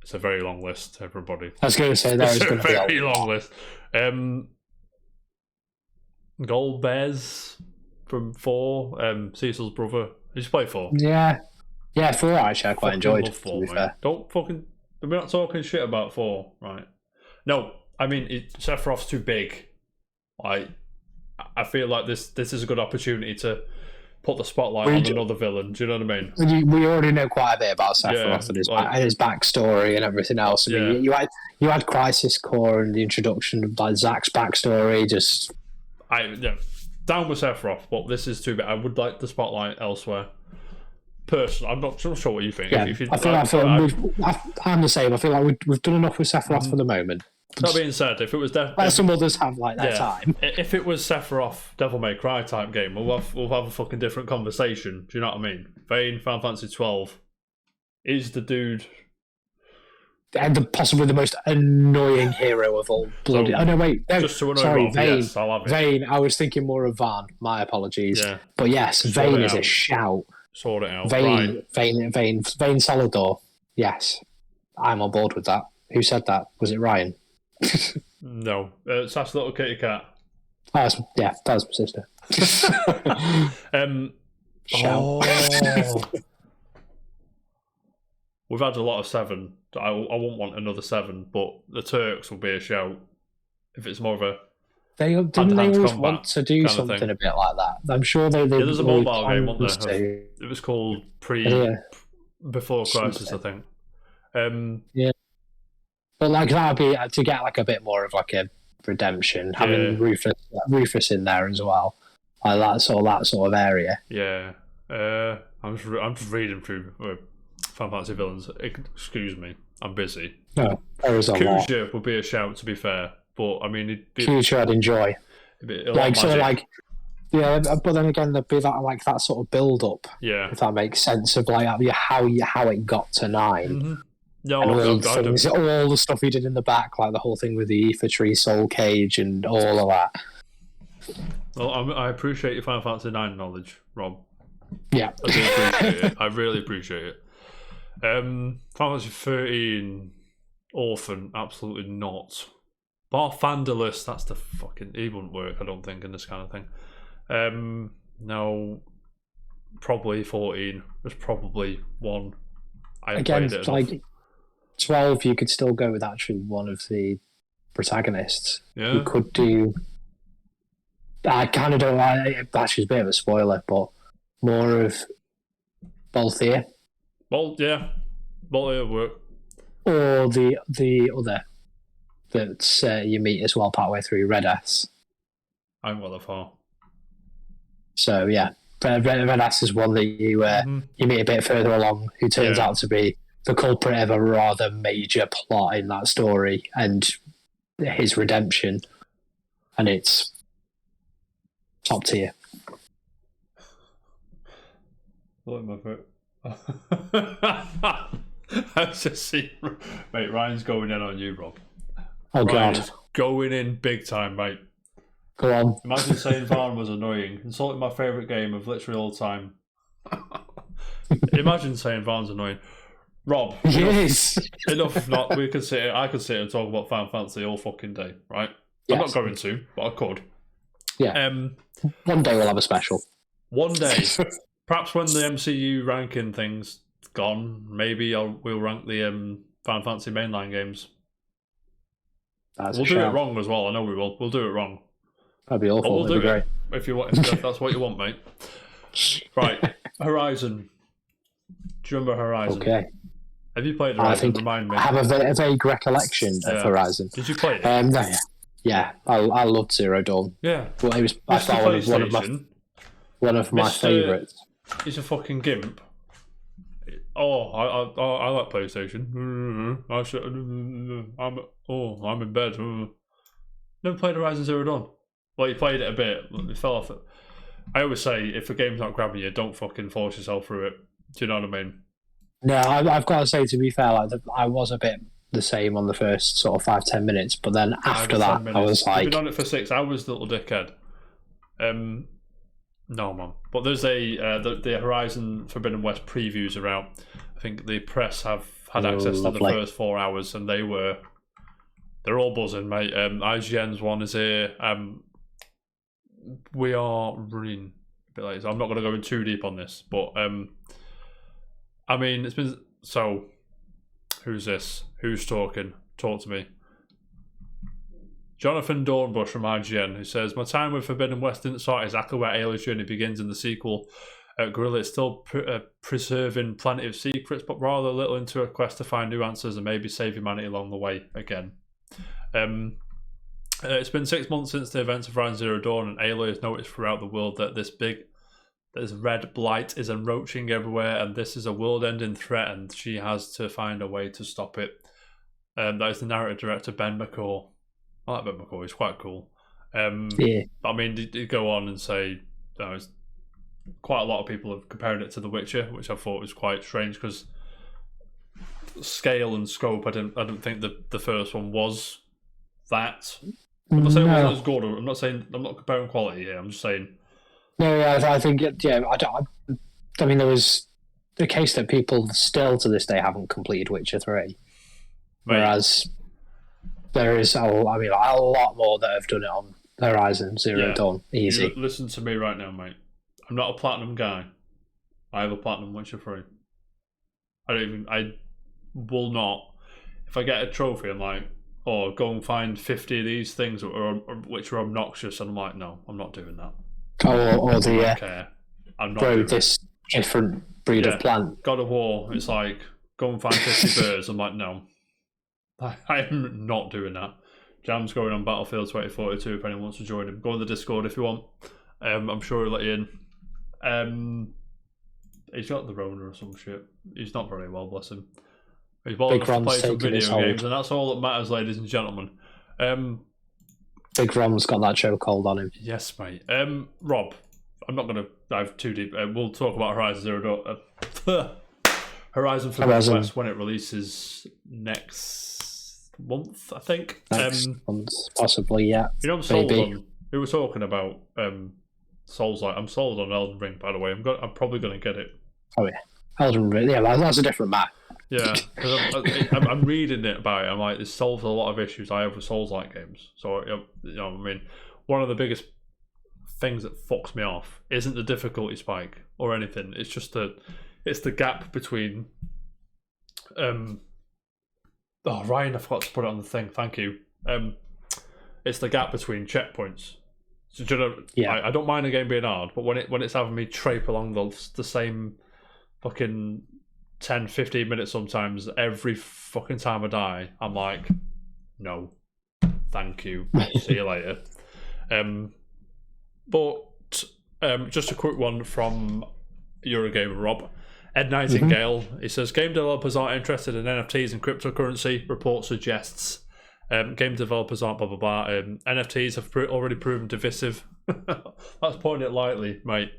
It's a very long list, everybody. I was going to say that is going to be a very long list. Golbez from 4, Cecil's brother. Did you play 4? Yeah, 4 actually I quite enjoyed. 4, to be fair. Don't fucking. We're not talking shit about 4, right? No, I mean Sephiroth's too big. I feel like this is a good opportunity to put the spotlight on another villain. Do you know what I mean? We already know quite a bit about Sephiroth and his backstory and everything else. I mean, you had Crisis Core and the introduction of like Zack's backstory. Down with Sephiroth, but this is too big. I would like the spotlight elsewhere. Personally, I'm not sure what you think. Yeah, I'm the same. I feel like we've done enough with Sephiroth for the moment. That being said, if it was some others have like that time. If it was Sephiroth Devil May Cry type game, we'll have a fucking different conversation. Do you know what I mean? Vayne, Final Fantasy 12 is the dude, and possibly the most annoying hero of all. Bloody! So, oh no, wait, no, just to annoy sorry, Rob, Vayne. yes, I'll have it. Vayne. I was thinking more of Van. My apologies. Yeah. But yes, Sort Vayne it is a out. shout. Sort it out. Vayne, Right. Vayne Solidor. Yes, I'm on board with that. Who said that? Was it Ryan? No, Sass Little Kitty Cat. That was my sister. Shout. We've had a lot of 7. I won't want another 7, but the Turks will be a shout if it's more of a. Didn't they always want to do something a bit like that? I'm sure they there's a mobile game, wasn't there? It was called Before Crisis, I think. Yeah, but like that would be to get like a bit more of like a redemption, having Rufus in there as well, like that sort of area. Yeah, I'm just reading through Final Fantasy villains. Excuse me, I'm busy. No, there is a lot. Kuja would be a shout, to be fair, but I mean, Kuja I'd enjoy. Like sort of like, yeah, but then again there'd be that sort of build up. Yeah, if that makes sense of like how it got to 9. Mm-hmm. No, and all the stuff he did in the back, like the whole thing with the Ether Tree Soul Cage and all of that. Well, I appreciate your Final Fantasy 9 knowledge, Rob. Yeah, I do appreciate it. I really appreciate it. Final Fantasy 13 Orphan, absolutely not. Barthandalus, that's the fucking. He wouldn't work, I don't think, in this kind of thing. No, probably 14. There's probably one. Again, like 12, you could still go with actually one of the protagonists. Yeah. You could do. I kind of don't like. Actually, it's a bit of a spoiler, but more of Balthier. Well, yeah, Balthier work. Or the other that you meet as well partway through, Red S. I haven't got that far. So yeah, Red S is one that you meet a bit further along, who turns out to be the culprit of a rather major plot in that story and his redemption, and it's top tier. Look at my foot. I just see, mate. Ryan's going in on you, Rob. Oh Ryan God, is going in big time, mate. Go on. Imagine saying Varn was annoying, insulting my favourite game of literally all time. Imagine saying Varn's annoying. Rob, yes. Enough. Not we could sit here. I could sit here and talk about Final Fantasy all fucking day, right? Yes. I'm not going to, but I could. Yeah. One day we'll have a special. One day, perhaps when the MCU ranking thing's gone, maybe we'll rank the Final Fantasy mainline games. We'll do it wrong as well. I know we will. We'll do it wrong. That'd be awful. We'll do it if you want. If that's what you want, mate. Right, Horizon. Do you remember Horizon? Okay. Have you played Horizon? Remind me. I have a vague recollection of Horizon. Did you play it? No, yeah. I loved Zero Dawn. Yeah. Well, it was by far one of my favourites. He's a fucking gimp. Oh, I like PlayStation. I'm in bed. Never played Horizon Zero Dawn. Well, you played it a bit. You fell off it. I always say, if a game's not grabbing you, don't fucking force yourself through it. Do you know what I mean? No, I've got to say, to be fair, like I was a bit the same on the first sort of 5-10 minutes, but then after that, I was like, I've been on it for 6 hours, little dickhead. No, man. But there's the Horizon Forbidden West previews are out. I think the press have had access to the first 4 hours, and they're all buzzing, mate. IGN's one is here. We are running a bit late, so I'm not going to go in too deep on this, but I mean, it's been so. Who's this? Who's talking? Talk to me. Jonathan Dornbush from IGN, who says, "My time with Forbidden West didn't start exactly where Aloy's journey begins in the sequel. Guerrilla is still preserving plenty of secrets, but rather a little into a quest to find new answers and maybe save humanity along the way again." It's been 6 months since the events of Horizon Zero Dawn, and Aloy has noticed throughout the world that this red blight is encroaching everywhere, and this is a world-ending threat, and she has to find a way to stop it. That is the narrative director Ben McCall. I like Ben McCall; he's quite cool. Yeah. But I mean, did go on and say quite a lot of people have compared it to The Witcher, which I thought was quite strange because scale and scope. I don't think the first one was that. I'm not saying it wasn't as good. I'm not comparing quality here. I'm just saying. No, I think I mean, there was the case that people still to this day haven't completed Witcher 3, whereas there is a lot more that have done it on Horizon Zero Dawn. Easy. You listen to me right now, mate. I'm not a platinum guy. I have a platinum Witcher 3. I will not. If I get a trophy, I'm like, go and find 50 of these things which are obnoxious, and I'm like, no, I'm not doing that. Or the I don't care. I'm not grow this different breed of plant. God of War, it's like, go and find 50 birds. I'm like, no. I'm not doing that. Jam's going on Battlefield 2042 if anyone wants to join him. Go on the Discord if you want. I'm sure he'll let you in. He's got the Rona or some shit. He's not very well, bless him. He's well enough to play some video games, and that's all that matters, ladies and gentlemen. Big Rom's got that chokehold on him. Yes, mate. Rob, I'm not going to dive too deep. We'll talk about Horizon Zero Dawn. Horizon Forbidden West when it releases next month, I think. Next month, possibly, yeah. You know, I'm sold on. We were talking about Souls-like. I'm sold on Elden Ring, by the way. I'm probably going to get it. Oh yeah, Elden Ring. Yeah, that's a different map. Yeah, I'm reading it about it. I'm like, this solves a lot of issues I have with Souls-like games. So, I mean, one of the biggest things that fucks me off isn't the difficulty spike or anything. It's just it's the gap between. Ryan, I forgot to put it on the thing. Thank you. It's the gap between checkpoints. So, I don't mind a game being hard, but when it's having me trape along the same fucking 10, 15 minutes sometimes every fucking time I die, I'm like, no, thank you, see you later. But just a quick one from Eurogamer Rob. Ed Nightingale, he says, game developers aren't interested in NFTs and cryptocurrency, report suggests. Game developers aren't blah blah blah. NFTs have already proven divisive. That's putting it lightly, mate.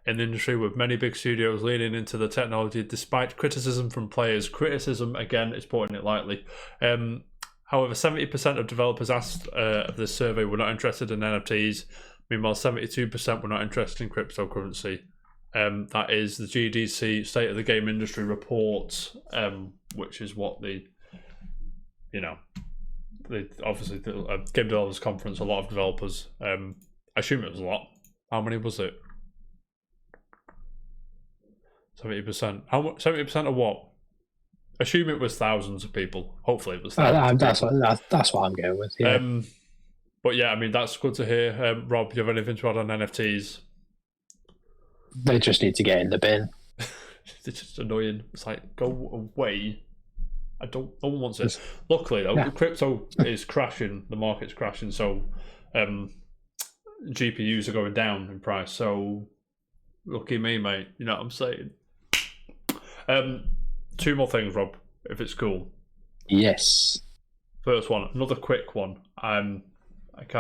In the industry, with many big studios leaning into the technology despite criticism from players. Criticism, again, is putting it lightly. However, 70% of developers asked of this survey were not interested in NFTs. Meanwhile, 72% were not interested in cryptocurrency. That is the GDC State of the Game Industry report, which is what obviously the Game Developers Conference, a lot of developers. I assume it was a lot. How many was it? 70%. How much? 70% of what? Assume it was thousands of people. Hopefully it was thousands. That's what I'm going with. Yeah. But yeah, I mean, that's good to hear. Rob, do you have anything to add on NFTs? They just need to get in the bin. It's just annoying. It's like, go away. No one wants it. Luckily, though, crypto is crashing. The market's crashing, so GPUs are going down in price. So lucky me, mate. You know what I'm saying? Two more things, Rob, if it's cool. Yes. First one, another quick one. Hang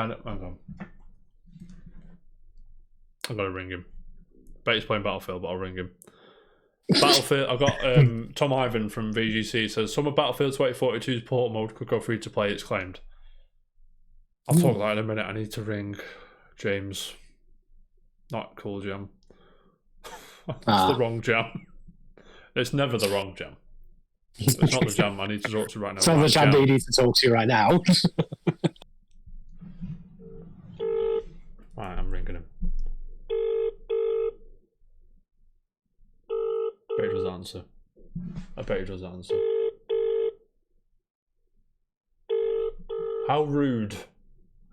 on. I'm gonna ring him. Bet he's playing Battlefield, but I'll ring him. Battlefield. I got Tom Ivan from VGC says some of Battlefield 2042's port mode could go free to play. It's claimed. I'll talk about that in a minute. I need to ring James. Not Cool Jam. It's the wrong jam. It's never the wrong jam. It's not the jam I need to talk to right now. It's not the jam that you need to talk to right now. Right, I'm ringing him. I bet he does answer. How rude.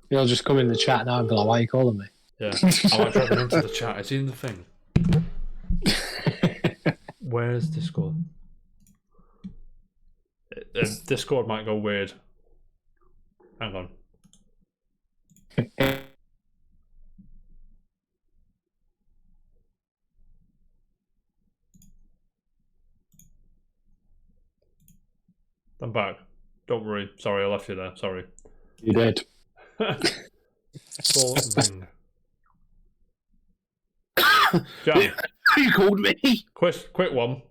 He'll just come in the chat now and be like, why are you calling me? Yeah, I might drag him into the chat. Is he in the thing? Where's Discord? Discord might go weird. Hang on. I'm back. Don't worry. Sorry, I left you there. Sorry. You did. Ring. Jam. You called me. Quick one.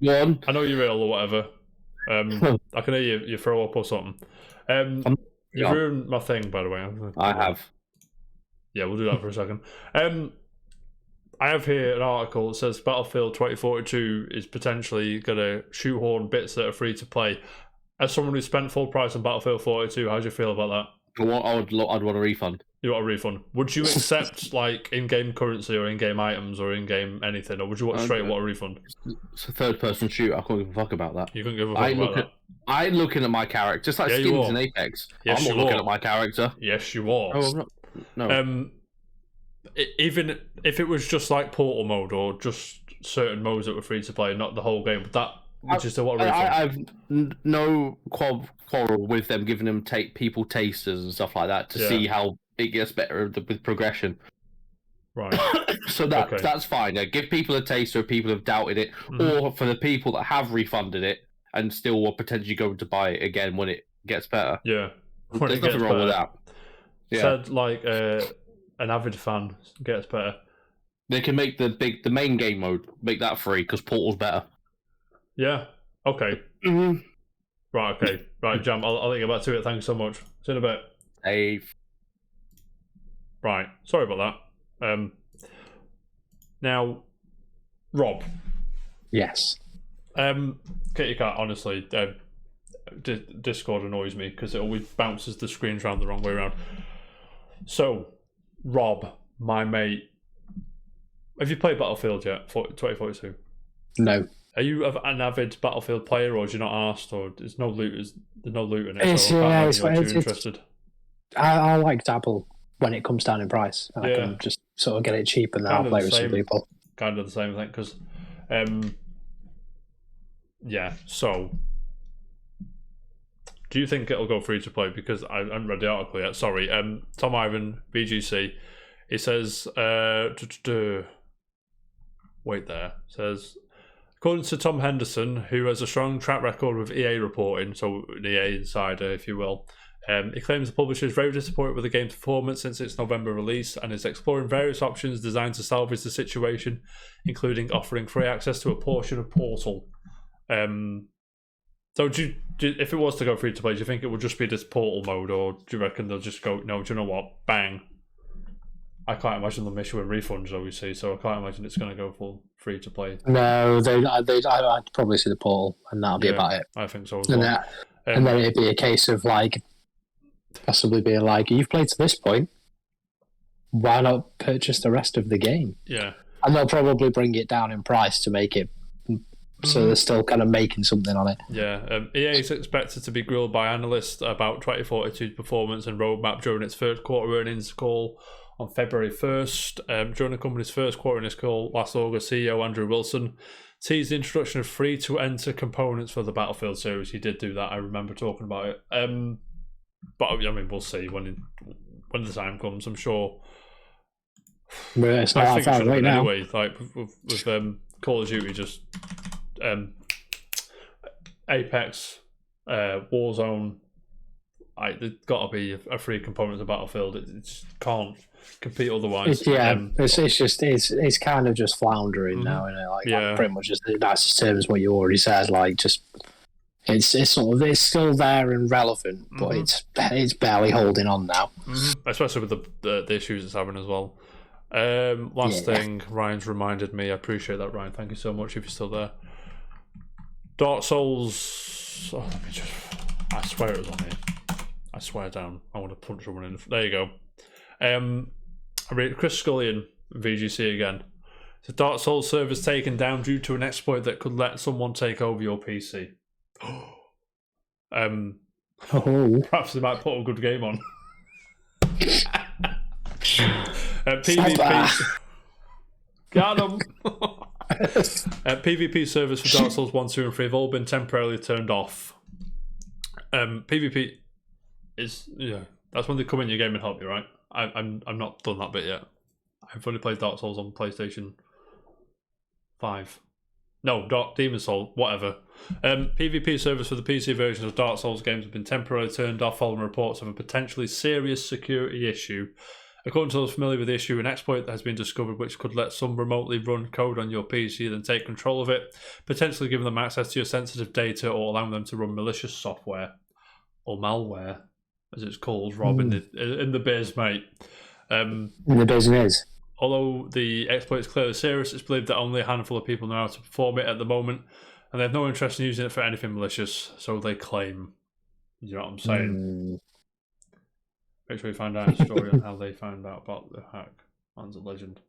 Go on. I know you're ill or whatever. I can hear you throw up or something. You ruined my thing, by the way. I have. Yeah, we'll do that for a second. I have here an article that says Battlefield 2042 is potentially going to shoehorn bits that are free to play. As someone who spent full price on Battlefield 42, how do you feel about that? I'd want a refund. You want a refund? Would you accept like in-game currency or in-game items or in-game anything, or would you want straight a refund? It's a third-person shooter. I couldn't give a fuck about that. You couldn't give a fuck about that. I'm looking at my character, just like skins in Apex. Yes, I'm not looking at my character. Yes, you are. Oh, I'm not. No. Even if it was just like Portal mode or just certain modes that were free to play, not the whole game, would you still want a refund? I've no quarrel with them giving them people tasters and stuff like that to see how it gets better with progression. Right. So that's fine. Yeah, give people a taster if people have doubted it, or for the people that have refunded it and still are potentially going to buy it again when it gets better. Yeah. There's nothing wrong with that. Yeah. Said like an avid fan gets better. They can make the main game mode, make that free because Portal's better. Yeah. Okay. Mm-hmm. Right. Okay. Right, Jam. I'll let you get back to it. Thanks so much. See you in a bit. Hey. Right. Sorry about that. Now, Rob. Yes. Kitty Cat. Honestly, Discord annoys me because it always bounces the screens around the wrong way around. So, Rob, my mate, have you played Battlefield yet? 2042? No. Are you an avid Battlefield player, or do you not asked, or there's no loot in it? It's, so it's interested. I like Dabble when it comes down in price. I can just sort of get it cheap and then I'll play with some people. Kind of the same thing, because, so, do you think it'll go free to play? Because I haven't read the article yet. Sorry. Tom Ivan, VGC, he says, wait there, says, according to Tom Henderson, who has a strong track record with EA reporting, so an EA insider, if you will, he claims the publisher is very disappointed with the game's performance since its November release and is exploring various options designed to salvage the situation, including offering free access to a portion of Portal. So if it was to go free to play, do you think it would just be this Portal mode, or do you reckon they'll just go, no, do you know what, bang? I can't imagine them issuing refunds, obviously, so I can't imagine it's going to go full free to play. No, I'd probably see the Portal, and that'll be about it. I think so as well. And then it'd be a case of like, possibly being like, you've played to this point, why not purchase the rest of the game? Yeah. And they'll probably bring it down in price to make it so they're still kind of making something on it. Yeah. EA is expected to be grilled by analysts about 2042's performance and roadmap during its third quarter earnings call on February 1st. During the company's first quarter earnings call last August, CEO Andrew Wilson teased the introduction of free-to-enter components for the Battlefield series. He did do that. I remember talking about it. But I mean, we'll see when the time comes. I'm sure. But it's not that far right now. Anyway, like with Call of Duty, just Apex, Warzone. There's got to be a free component of Battlefield. It just can't compete otherwise. It's kind of just floundering now, isn't it? Like pretty much that's the same as what you already said. Like just it's still there and relevant, but it's barely holding on now. Especially with the issues it's having as well. Last thing, Ryan's reminded me. I appreciate that, Ryan. Thank you so much if you're still there. Dark Souls. Oh, let me just. I swear it was on here. I swear down. I want to punch someone in. There you go. I read Chris Scullion, VGC again. The Dark Souls server's taken down due to an exploit that could let someone take over your PC. Perhaps they might put a good game on. PvP. Got him. PvP servers for Dark Souls 1, 2, and 3 have all been temporarily turned off. PvP is that's when they come in your game and help you, right? I'm not done that bit yet. I've only played Dark Souls on PlayStation 5. No, Demon Souls, whatever. PvP servers for the PC versions of Dark Souls games have been temporarily turned off following reports of a potentially serious security issue. According to those familiar with the issue, an exploit has been discovered which could let some remotely run code on your PC then take control of it, potentially giving them access to your sensitive data or allowing them to run malicious software, or malware, as it's called, Rob, in the biz, mate. In the business. Although the exploit is clearly serious, it's believed that only a handful of people know how to perform it at the moment, and they have no interest in using it for anything malicious, so they claim. You know what I'm saying? Make sure you find out a story on how they found out about the hack. Man's a legend.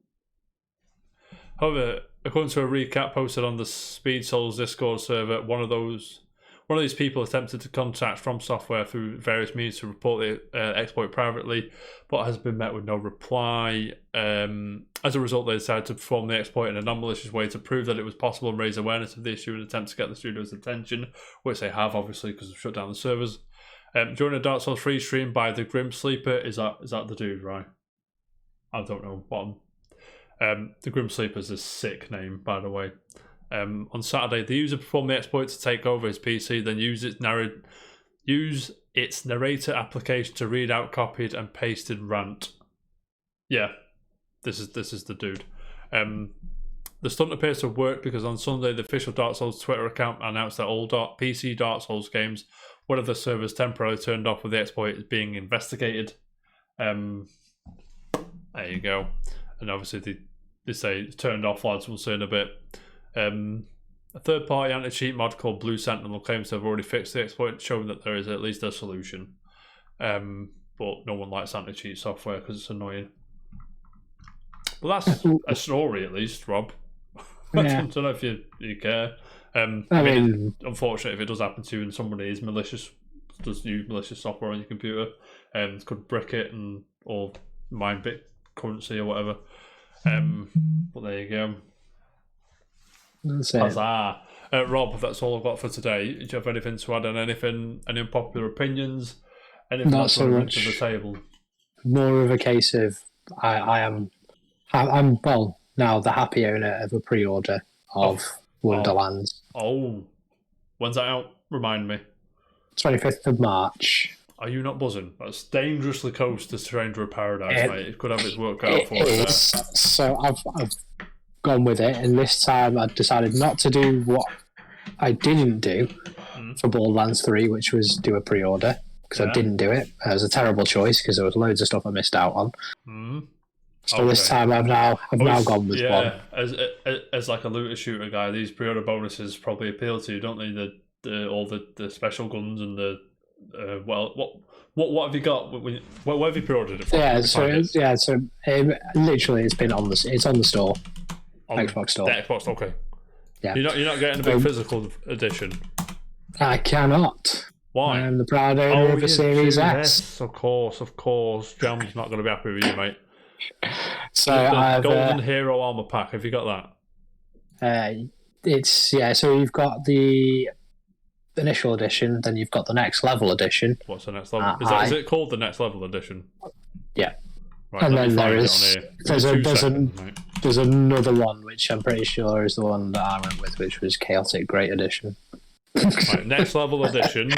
However, according to a recap posted on the Speed Souls Discord server, one of these people attempted to contact From Software through various means to report the exploit privately, but has been met with no reply. As a result, they decided to perform the exploit in a non-malicious way to prove that it was possible and raise awareness of the issue and attempt to get the studio's attention, which they have, obviously, because they've shut down the servers. During a Dark Souls 3 stream by the Grim Sleeper, is that the dude, right? I don't know. The Grim Sleeper is a sick name, by the way. On Saturday, the user performed the exploit to take over his PC, then use its narrator application to read out copied and pasted rant. Yeah, this is the dude. The stunt appears to have worked because on Sunday, the official Dark Souls Twitter account announced that all PC Dark Souls games, one of the servers temporarily turned off with the exploit, is being investigated. There you go. And obviously they say it's turned off, lads, we'll see in a bit. A third-party anti-cheat mod called Blue Sentinel claims to have already fixed the exploit, showing that there is at least a solution. But no one likes anti-cheat software because it's annoying. Well, that's a story at least, Rob. I don't know if you care. I mean, unfortunately, if it does happen to you and somebody is malicious, does use malicious software on your computer, could brick it or mine bit currency or whatever. But there you go. Huzzah. Rob, that's all I've got for today. Do you have anything to add on anything? Any unpopular opinions? Anything Not so much. To the table? More of a case of I'm well now the happy owner of a pre-order of Wonderlands. Oh, when's that out? Remind me. 25th of March. Are you not buzzing? That's dangerously close to Stranger of Paradise, mate. It could have its work out for us. So I've gone with it, and this time I decided not to do what I didn't do for Borderlands 3, which was do a pre-order, because I didn't do it. It was a terrible choice because there was loads of stuff I missed out on. So this time I've now gone with one. As like a looter shooter guy, these pre-order bonuses probably appeal to you, don't they? All the special guns and the what have you got? What have you pre-ordered it for? So literally it's on the store. Xbox store. The Xbox, okay. Yeah. You're not getting a big physical edition. I cannot. Why? I am the proud owner of a Series S. Of course. Jam's not going to be happy with you, mate. So the Golden Hero Armor Pack. Have you got that? So you've got the initial edition, then you've got the next level edition. What's the next level? Is it called the next level edition? Yeah. Right, and then there's another one which I'm pretty sure is the one that I went with, which was Chaotic Great Edition. Right, next level edition.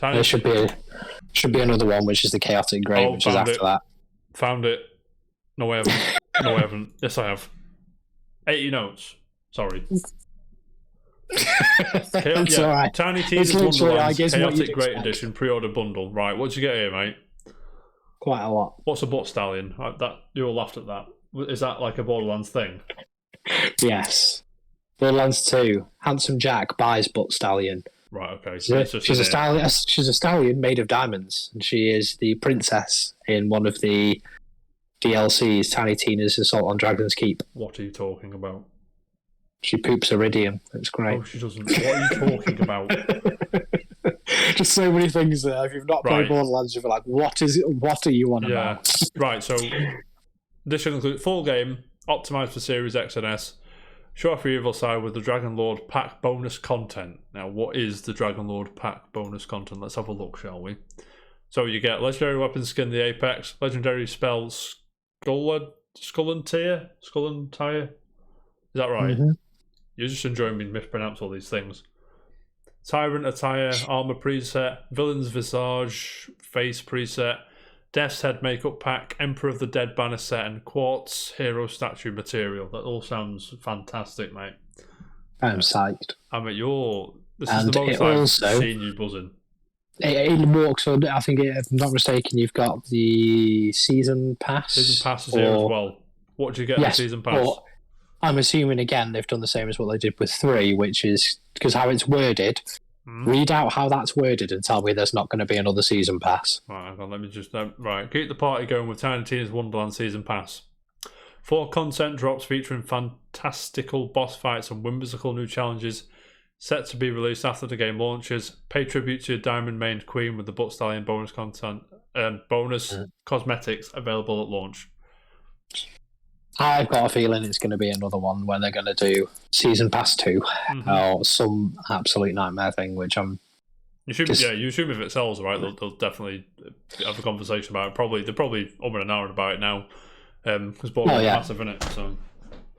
There should be another one, which is the Chaotic Great, which is after that. Found it. No, I haven't. Yes, I have. 80 notes. Sorry. It's all right. Tiny Tina's Wonderlands Chaotic Great Edition pre-order bundle. Right, what'd you get here, mate? Quite a lot. What's a butt stallion? That you all laughed at that. Is that like a Borderlands thing? Yes. Borderlands 2. Handsome Jack buys butt stallion. Right. Okay. She's a stallion made of diamonds, and she is the princess in one of the DLCs. Tiny Tina's Assault on Dragon's Keep. What are you talking about? She poops iridium. It's great. Oh, she doesn't. What are you talking about? Just so many things there. If you've not played Borderlands, you're like, what are you on about? Right, so this should include full game, optimized for Series X and S, show off your evil side with the Dragon Lord pack bonus content. Now, what is the Dragon Lord pack bonus content? Let's have a look, shall we? So you get legendary weapon skin, the Apex, legendary spell Skull and Tire, that right? Mm-hmm. You're just enjoying me mispronounce all these things. Tyrant attire, armor preset, villain's visage, face preset, Death's head makeup pack, Emperor of the Dead banner set, and quartz hero statue material. That all sounds fantastic, mate. I'm psyched. I mean, this is the most I've seen you buzzing. It walks on. I think, if I'm not mistaken, you've got the season pass. Season pass is here as well. What do you get in the season pass? I'm assuming again they've done the same as what they did with 3, which is because how it's worded. Read out how that's worded and tell me there's not going to be another season pass. Right, hang on, let me just keep the party going with Tiny Tina's Wonderland season pass. 4 content drops featuring fantastical boss fights and whimsical new challenges set to be released after the game launches. Pay tribute to your diamond maned queen with the Butt Stallion bonus content and bonus cosmetics available at launch. I've got a feeling it's going to be another one where they're going to do Season Pass 2 or some absolute nightmare thing, which I'm... You assume if it sells, right, they'll definitely have a conversation about it. They're probably over an hour about it now, because Borderlands is massive, isn't it? So.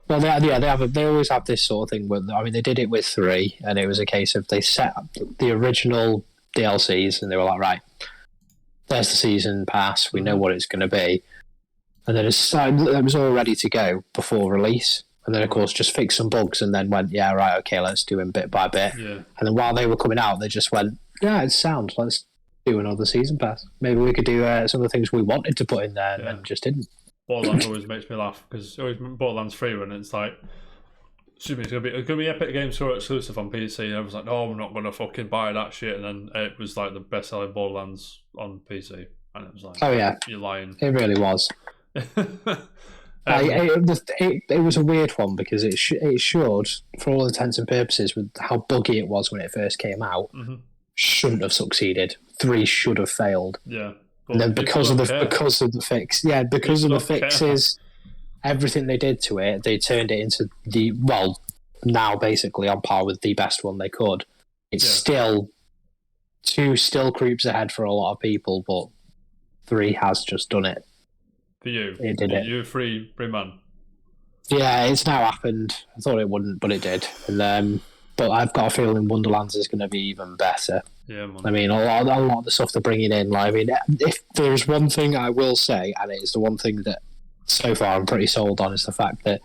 Well, they always have this sort of thing. They did it with 3, and it was a case of they set up the original DLCs, and they were like, right, there's the Season Pass, we know what it's going to be. And then it was all ready to go before release. And then, of course, just fixed some bugs and then went, yeah, right, okay, let's do them bit by bit. Yeah. And then while they were coming out, they just went, yeah, it's sound. Let's do another season pass. Maybe we could do some of the things we wanted to put in there and just didn't. Borderlands always makes me laugh because Borderlands 3 when it's like, excuse me, it's gonna be Epic Games Store exclusive on PC. And I was like, no, I'm not gonna fucking buy that shit. And then it was like the best selling Borderlands on PC, and it was like, oh yeah, you're lying. It really was. It was a weird one because it showed, for all intents and purposes, with how buggy it was when it first came out, shouldn't have succeeded. 3 should have failed. Yeah, and then because of the fixes, everything they did to it, they turned it into now basically on par with the best one they could. It's still 2 still creeps ahead for a lot of people, but 3 has just done it. For you, it did it. You're a free man. Yeah, it's now happened. I thought it wouldn't, but it did. And but I've got a feeling Wonderlands is going to be even better. Yeah, man. I mean, a lot of the stuff they're bringing in. Like, I mean, if there's one thing I will say, and it's the one thing that so far I'm pretty sold on, is the fact that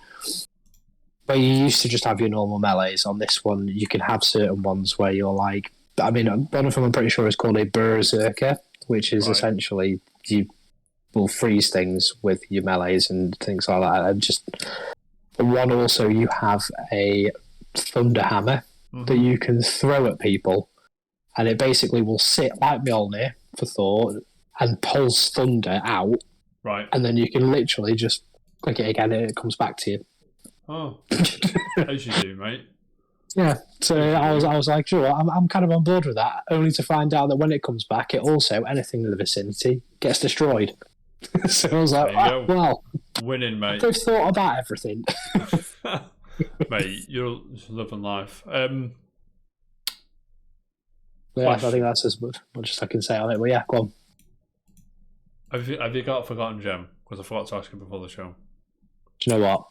where you used to just have your normal melees, on this one you can have certain ones where you're like, I mean, one of them I'm pretty sure is called a Berserker, which is essentially you will freeze things with your melees and things like that. And just one also, you have a thunder hammer that you can throw at people, and it basically will sit like Mjolnir for Thor and pulls thunder out. Right. And then you can literally just click it again and it comes back to you. Oh, as you do, mate. Yeah, so I was like, sure, I'm kind of on board with that, only to find out that when it comes back, it also, anything in the vicinity, gets destroyed. So I was like, well, winning, mate. They've thought about everything. Mate, you're living life. Yeah, I think that's as much as I can say on it, but yeah, go on. Have you got a forgotten gem? Because I forgot to ask you before the show. Do you know what?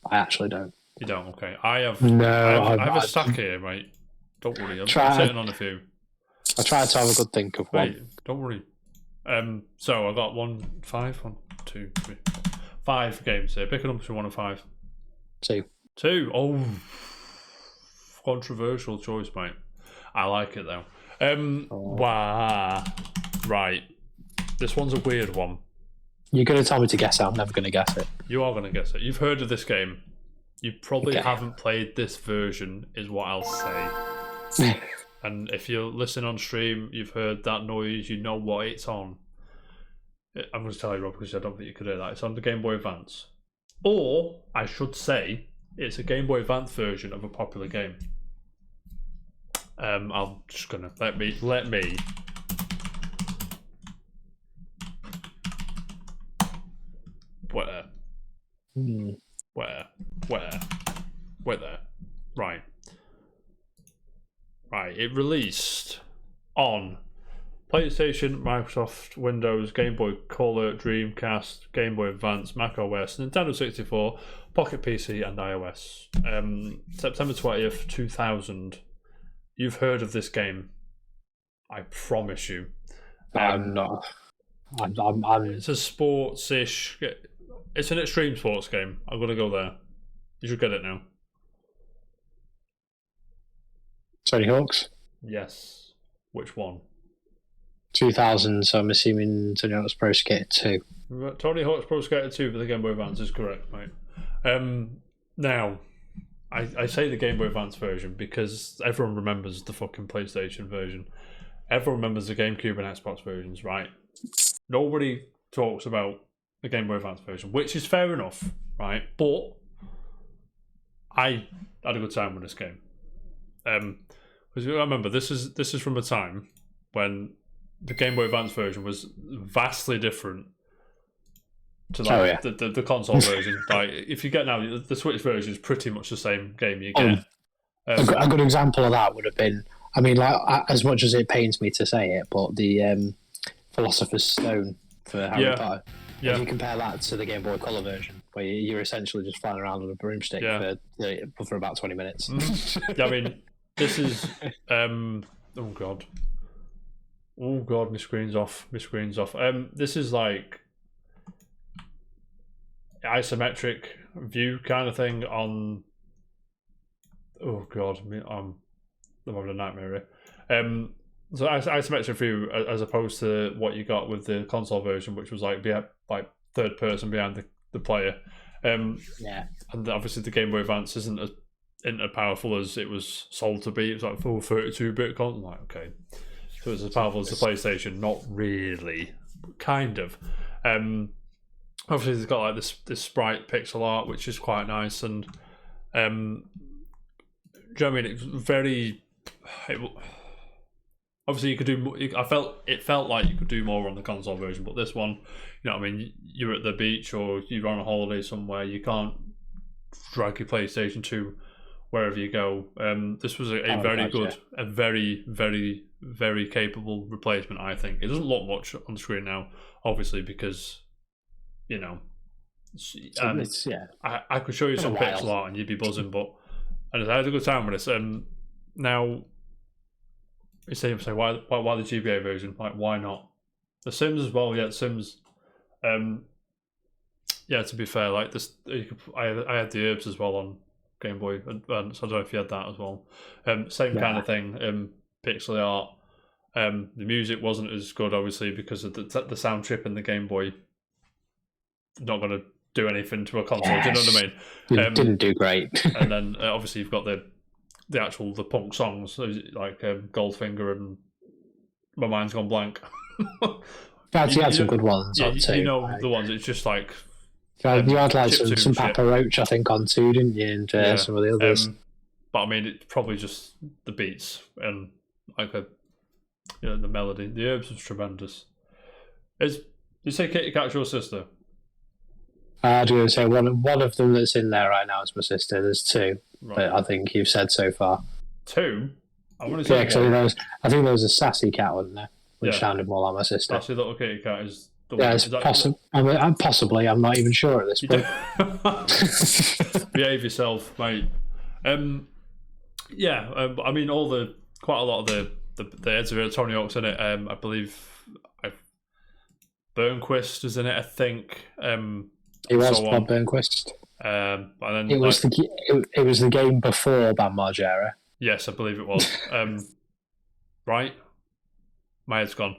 I actually don't. You don't? Okay. I have a stack here, mate. Don't worry. I'm sitting on a few. I tried to have a good think of one. Mate, don't worry. So I got 5 games here. Pick a number between 1 and 5. 2. 2. Oh, controversial choice, mate. I like it though. Wow. Right. This one's a weird one. You're going to tell me to guess it. I'm never going to guess it. You are going to guess it. You've heard of this game. You probably haven't played this version, is what I'll say. And if you're listening on stream, you've heard that noise, you know what it's on. I'm going to tell you, Rob, because I don't think you could hear that. It's on the Game Boy Advance. Or, I should say, it's a Game Boy Advance version of a popular game. I'm just going to let me. Where there? Right. It released on PlayStation, Microsoft, Windows, Game Boy Color, Dreamcast, Game Boy Advance, Mac OS, Nintendo 64, Pocket PC, and iOS. September 20th, 2000. You've heard of this game. I promise you. I'm not. It's a sports-ish. It's an extreme sports game. I'm going to go there. You should get it now. Tony Hawk's? Yes. Which one? 2000, so I'm assuming Tony Hawk's Pro Skater 2. Tony Hawk's Pro Skater 2 for the Game Boy Advance is correct, mate. Now, I say the Game Boy Advance version because everyone remembers the fucking PlayStation version. Everyone remembers the GameCube and Xbox versions, right? Nobody talks about the Game Boy Advance version, which is fair enough, right? But I had a good time with this game. Because I remember this is from a time when the Game Boy Advance version was vastly different to the console version. Like if you get now the Switch version is pretty much the same game you get. A good example of that would have been, I mean, like as much as it pains me to say it, but the Philosopher's Stone for Harry Potter. Yeah. If you compare that to the Game Boy Color version, where you're essentially just flying around on a broomstick for about 20 minutes. Yeah, I mean, this is oh god, my screen's off. This is like isometric view kind of thing on. Oh god, I'm having a nightmare here. So isometric view as opposed to what you got with the console version, which was like third person behind the player. And obviously the Game Boy Advance isn't as powerful as it was sold to be. It's like full 32-bit console. Like, okay, so it's as powerful as the PlayStation? Not really, kind of. Obviously it's got like this sprite pixel art, which is quite nice, and do you know what I mean? It's very. Obviously, you could do. It felt like you could do more on the console version, but this one, you know what I mean? You're at the beach or you're on a holiday somewhere. You can't drag your PlayStation 2 wherever you go. This was a very good, a very, very, very capable replacement. I think it doesn't look much on the screen now, obviously, because you know. I could show you some pixel art and you'd be buzzing, but I had a good time with this. Now. You say why the GBA version? Like, why not? The Sims as well. Yeah, the Sims. Yeah, to be fair, like this, I had the Herbs as well on Game Boy Advance. I don't know if you had that as well. Same kind of thing. Pixel art. The music wasn't as good, obviously, because of the sound chip in the Game Boy. Not going to do anything to a console. Yes. Do you know what I mean? Didn't do great. And then obviously you've got the punk songs like Goldfinger and My Mind's Gone Blank. You had some good ones on too. You know the ones. It's just like you had like some Papa Roach, I think, on two, didn't you? And some of the others. But I mean, it's probably just the beats and like the melody. The Herbs was tremendous. You say Kitty Cat's your sister? I was going to say one of them that's in there right now is my sister. There's two, but I think you've said so far. Two? I want to say I think there was a sassy cat, wasn't there? Which sounded more like my sister. Sassy little kitty cat is the one. Yeah, it's possibly. I'm not even sure at this point. Behave yourself, mate. I mean, quite a lot of the heads of Tony Hawk's in it. I believe Burnquist is in it, I think. It was Bob Burnquist. And then it was the game before Bam Margera. Yes, I believe it was. Right? My head's gone.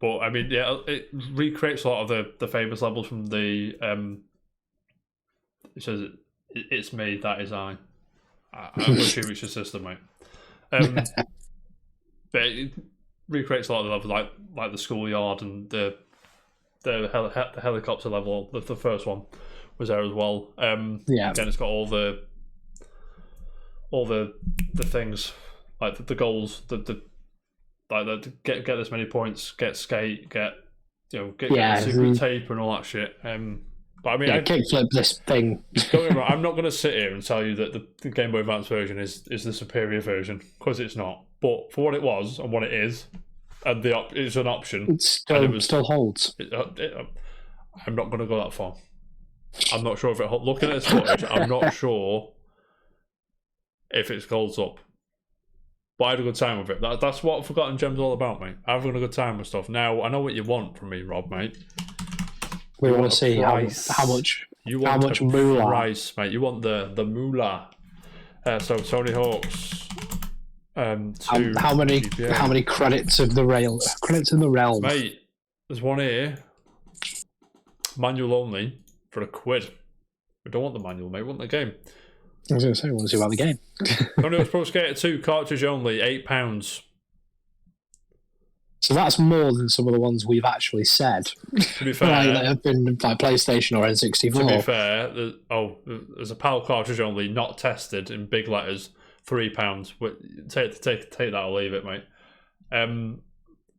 But I mean, yeah, it recreates a lot of the famous levels from the. It says it's me, that is I. I'm assuming it's your sister, mate. But it recreates a lot of the levels, like the schoolyard and the helicopter level. The first one was there as well. Then it's got all the things like the goals, get this many points, get skate, get the secret tape and all that shit. But I mean, kickflip this thing. I'm not going to sit here and tell you that the Game Boy Advance version is the superior version, because it's not. But for what it was and what it is, and it's an option. It still holds. I'm not going to go that far. I'm not sure if it. Looking at this footage, I'm not sure if it holds up. But I had a good time with it. That's what Forgotten Gems all about, mate. Having a good time with stuff. Now, I know what you want from me, Rob, mate. We want to see how much moolah. Price, mate. You want the moolah. So Tony Hawk's. How many credits in the realm? Mate, there's one here. Manual only for £1. We don't want the manual, mate. We want the game. I was going to say, I want to see about the game. Tony Hawk's Pro Skater 2 cartridge only, £8. So that's more than some of the ones we've actually said. To be fair, that have been like PlayStation or N64. To be fair, there's a PAL cartridge only, not tested in big letters, £3. Take that or leave it, mate.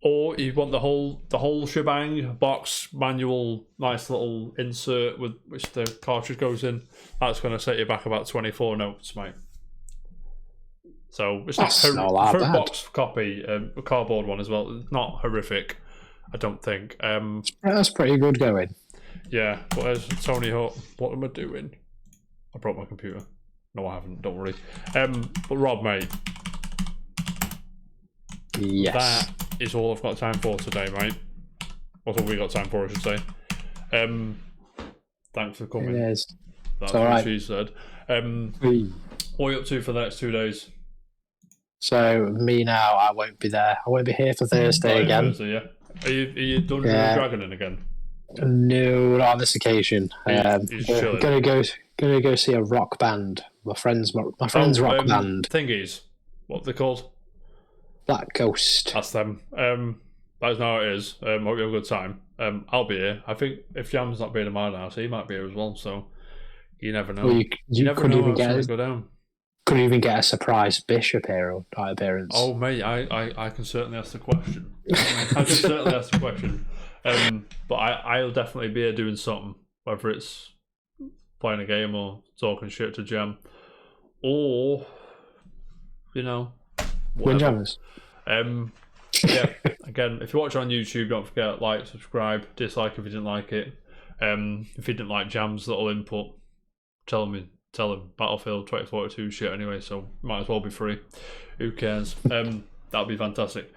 Or you want the whole shebang, box, manual, nice little insert with which the cartridge goes in. That's going to set you back about 24 notes, mate. So it's not for a box copy, a cardboard one as well. It's not horrific, I don't think. That's pretty good going. Yeah, but as Tony Hawk, what am I doing? I broke my computer. No, I haven't. Don't worry. But Rob, mate. Yes. That is all I've got time for today, mate. That's all we got time for, I should say. Thanks for coming. It is. That's what right. she said. What are you up to for the next 2 days? So me now, I won't be there. I won't be here for Thursday again. Thursday, yeah. Are you Dungeons and Dragoning again? No, not on this occasion. He's gonna go see a rock band. My friend's rock band. Thingies. What are they called? Black Ghost. That's them. That's how it is. Hope you have a good time. I'll be here. I think if Jam's not being in my house, he might be here as well. So you never know. Well, you never could know even how it's going to go down. Could even get a surprise Bishop appearance. Oh, mate, I can certainly ask the question. But I'll definitely be here doing something, whether it's playing a game or talking shit to Jam, or Windjammers. Yeah. Again, if you watch on YouTube, don't forget like, subscribe, dislike if you didn't like it. If you didn't like Jam's little input, tell him Battlefield 2042 shit anyway, so might as well be free. Who cares? That'd be fantastic.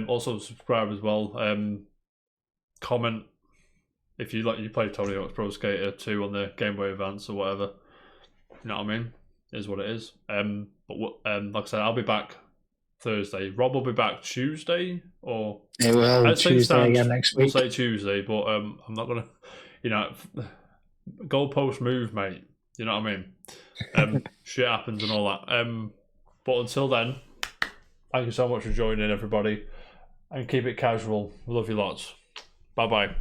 Also subscribe as well. Comment if you play Tony Hawk's Pro Skater 2 on the Game Boy Advance or whatever. You know what I mean? It is what it is. But like I said, I'll be back Thursday. Rob will be back Tuesday, or it will Tuesday again next week. We'll say Tuesday, but I'm not gonna, goalpost move, mate. You know what I mean? Shit happens and all that. But until then, thank you so much for joining, everybody, and keep it casual. We love you lots. Bye bye.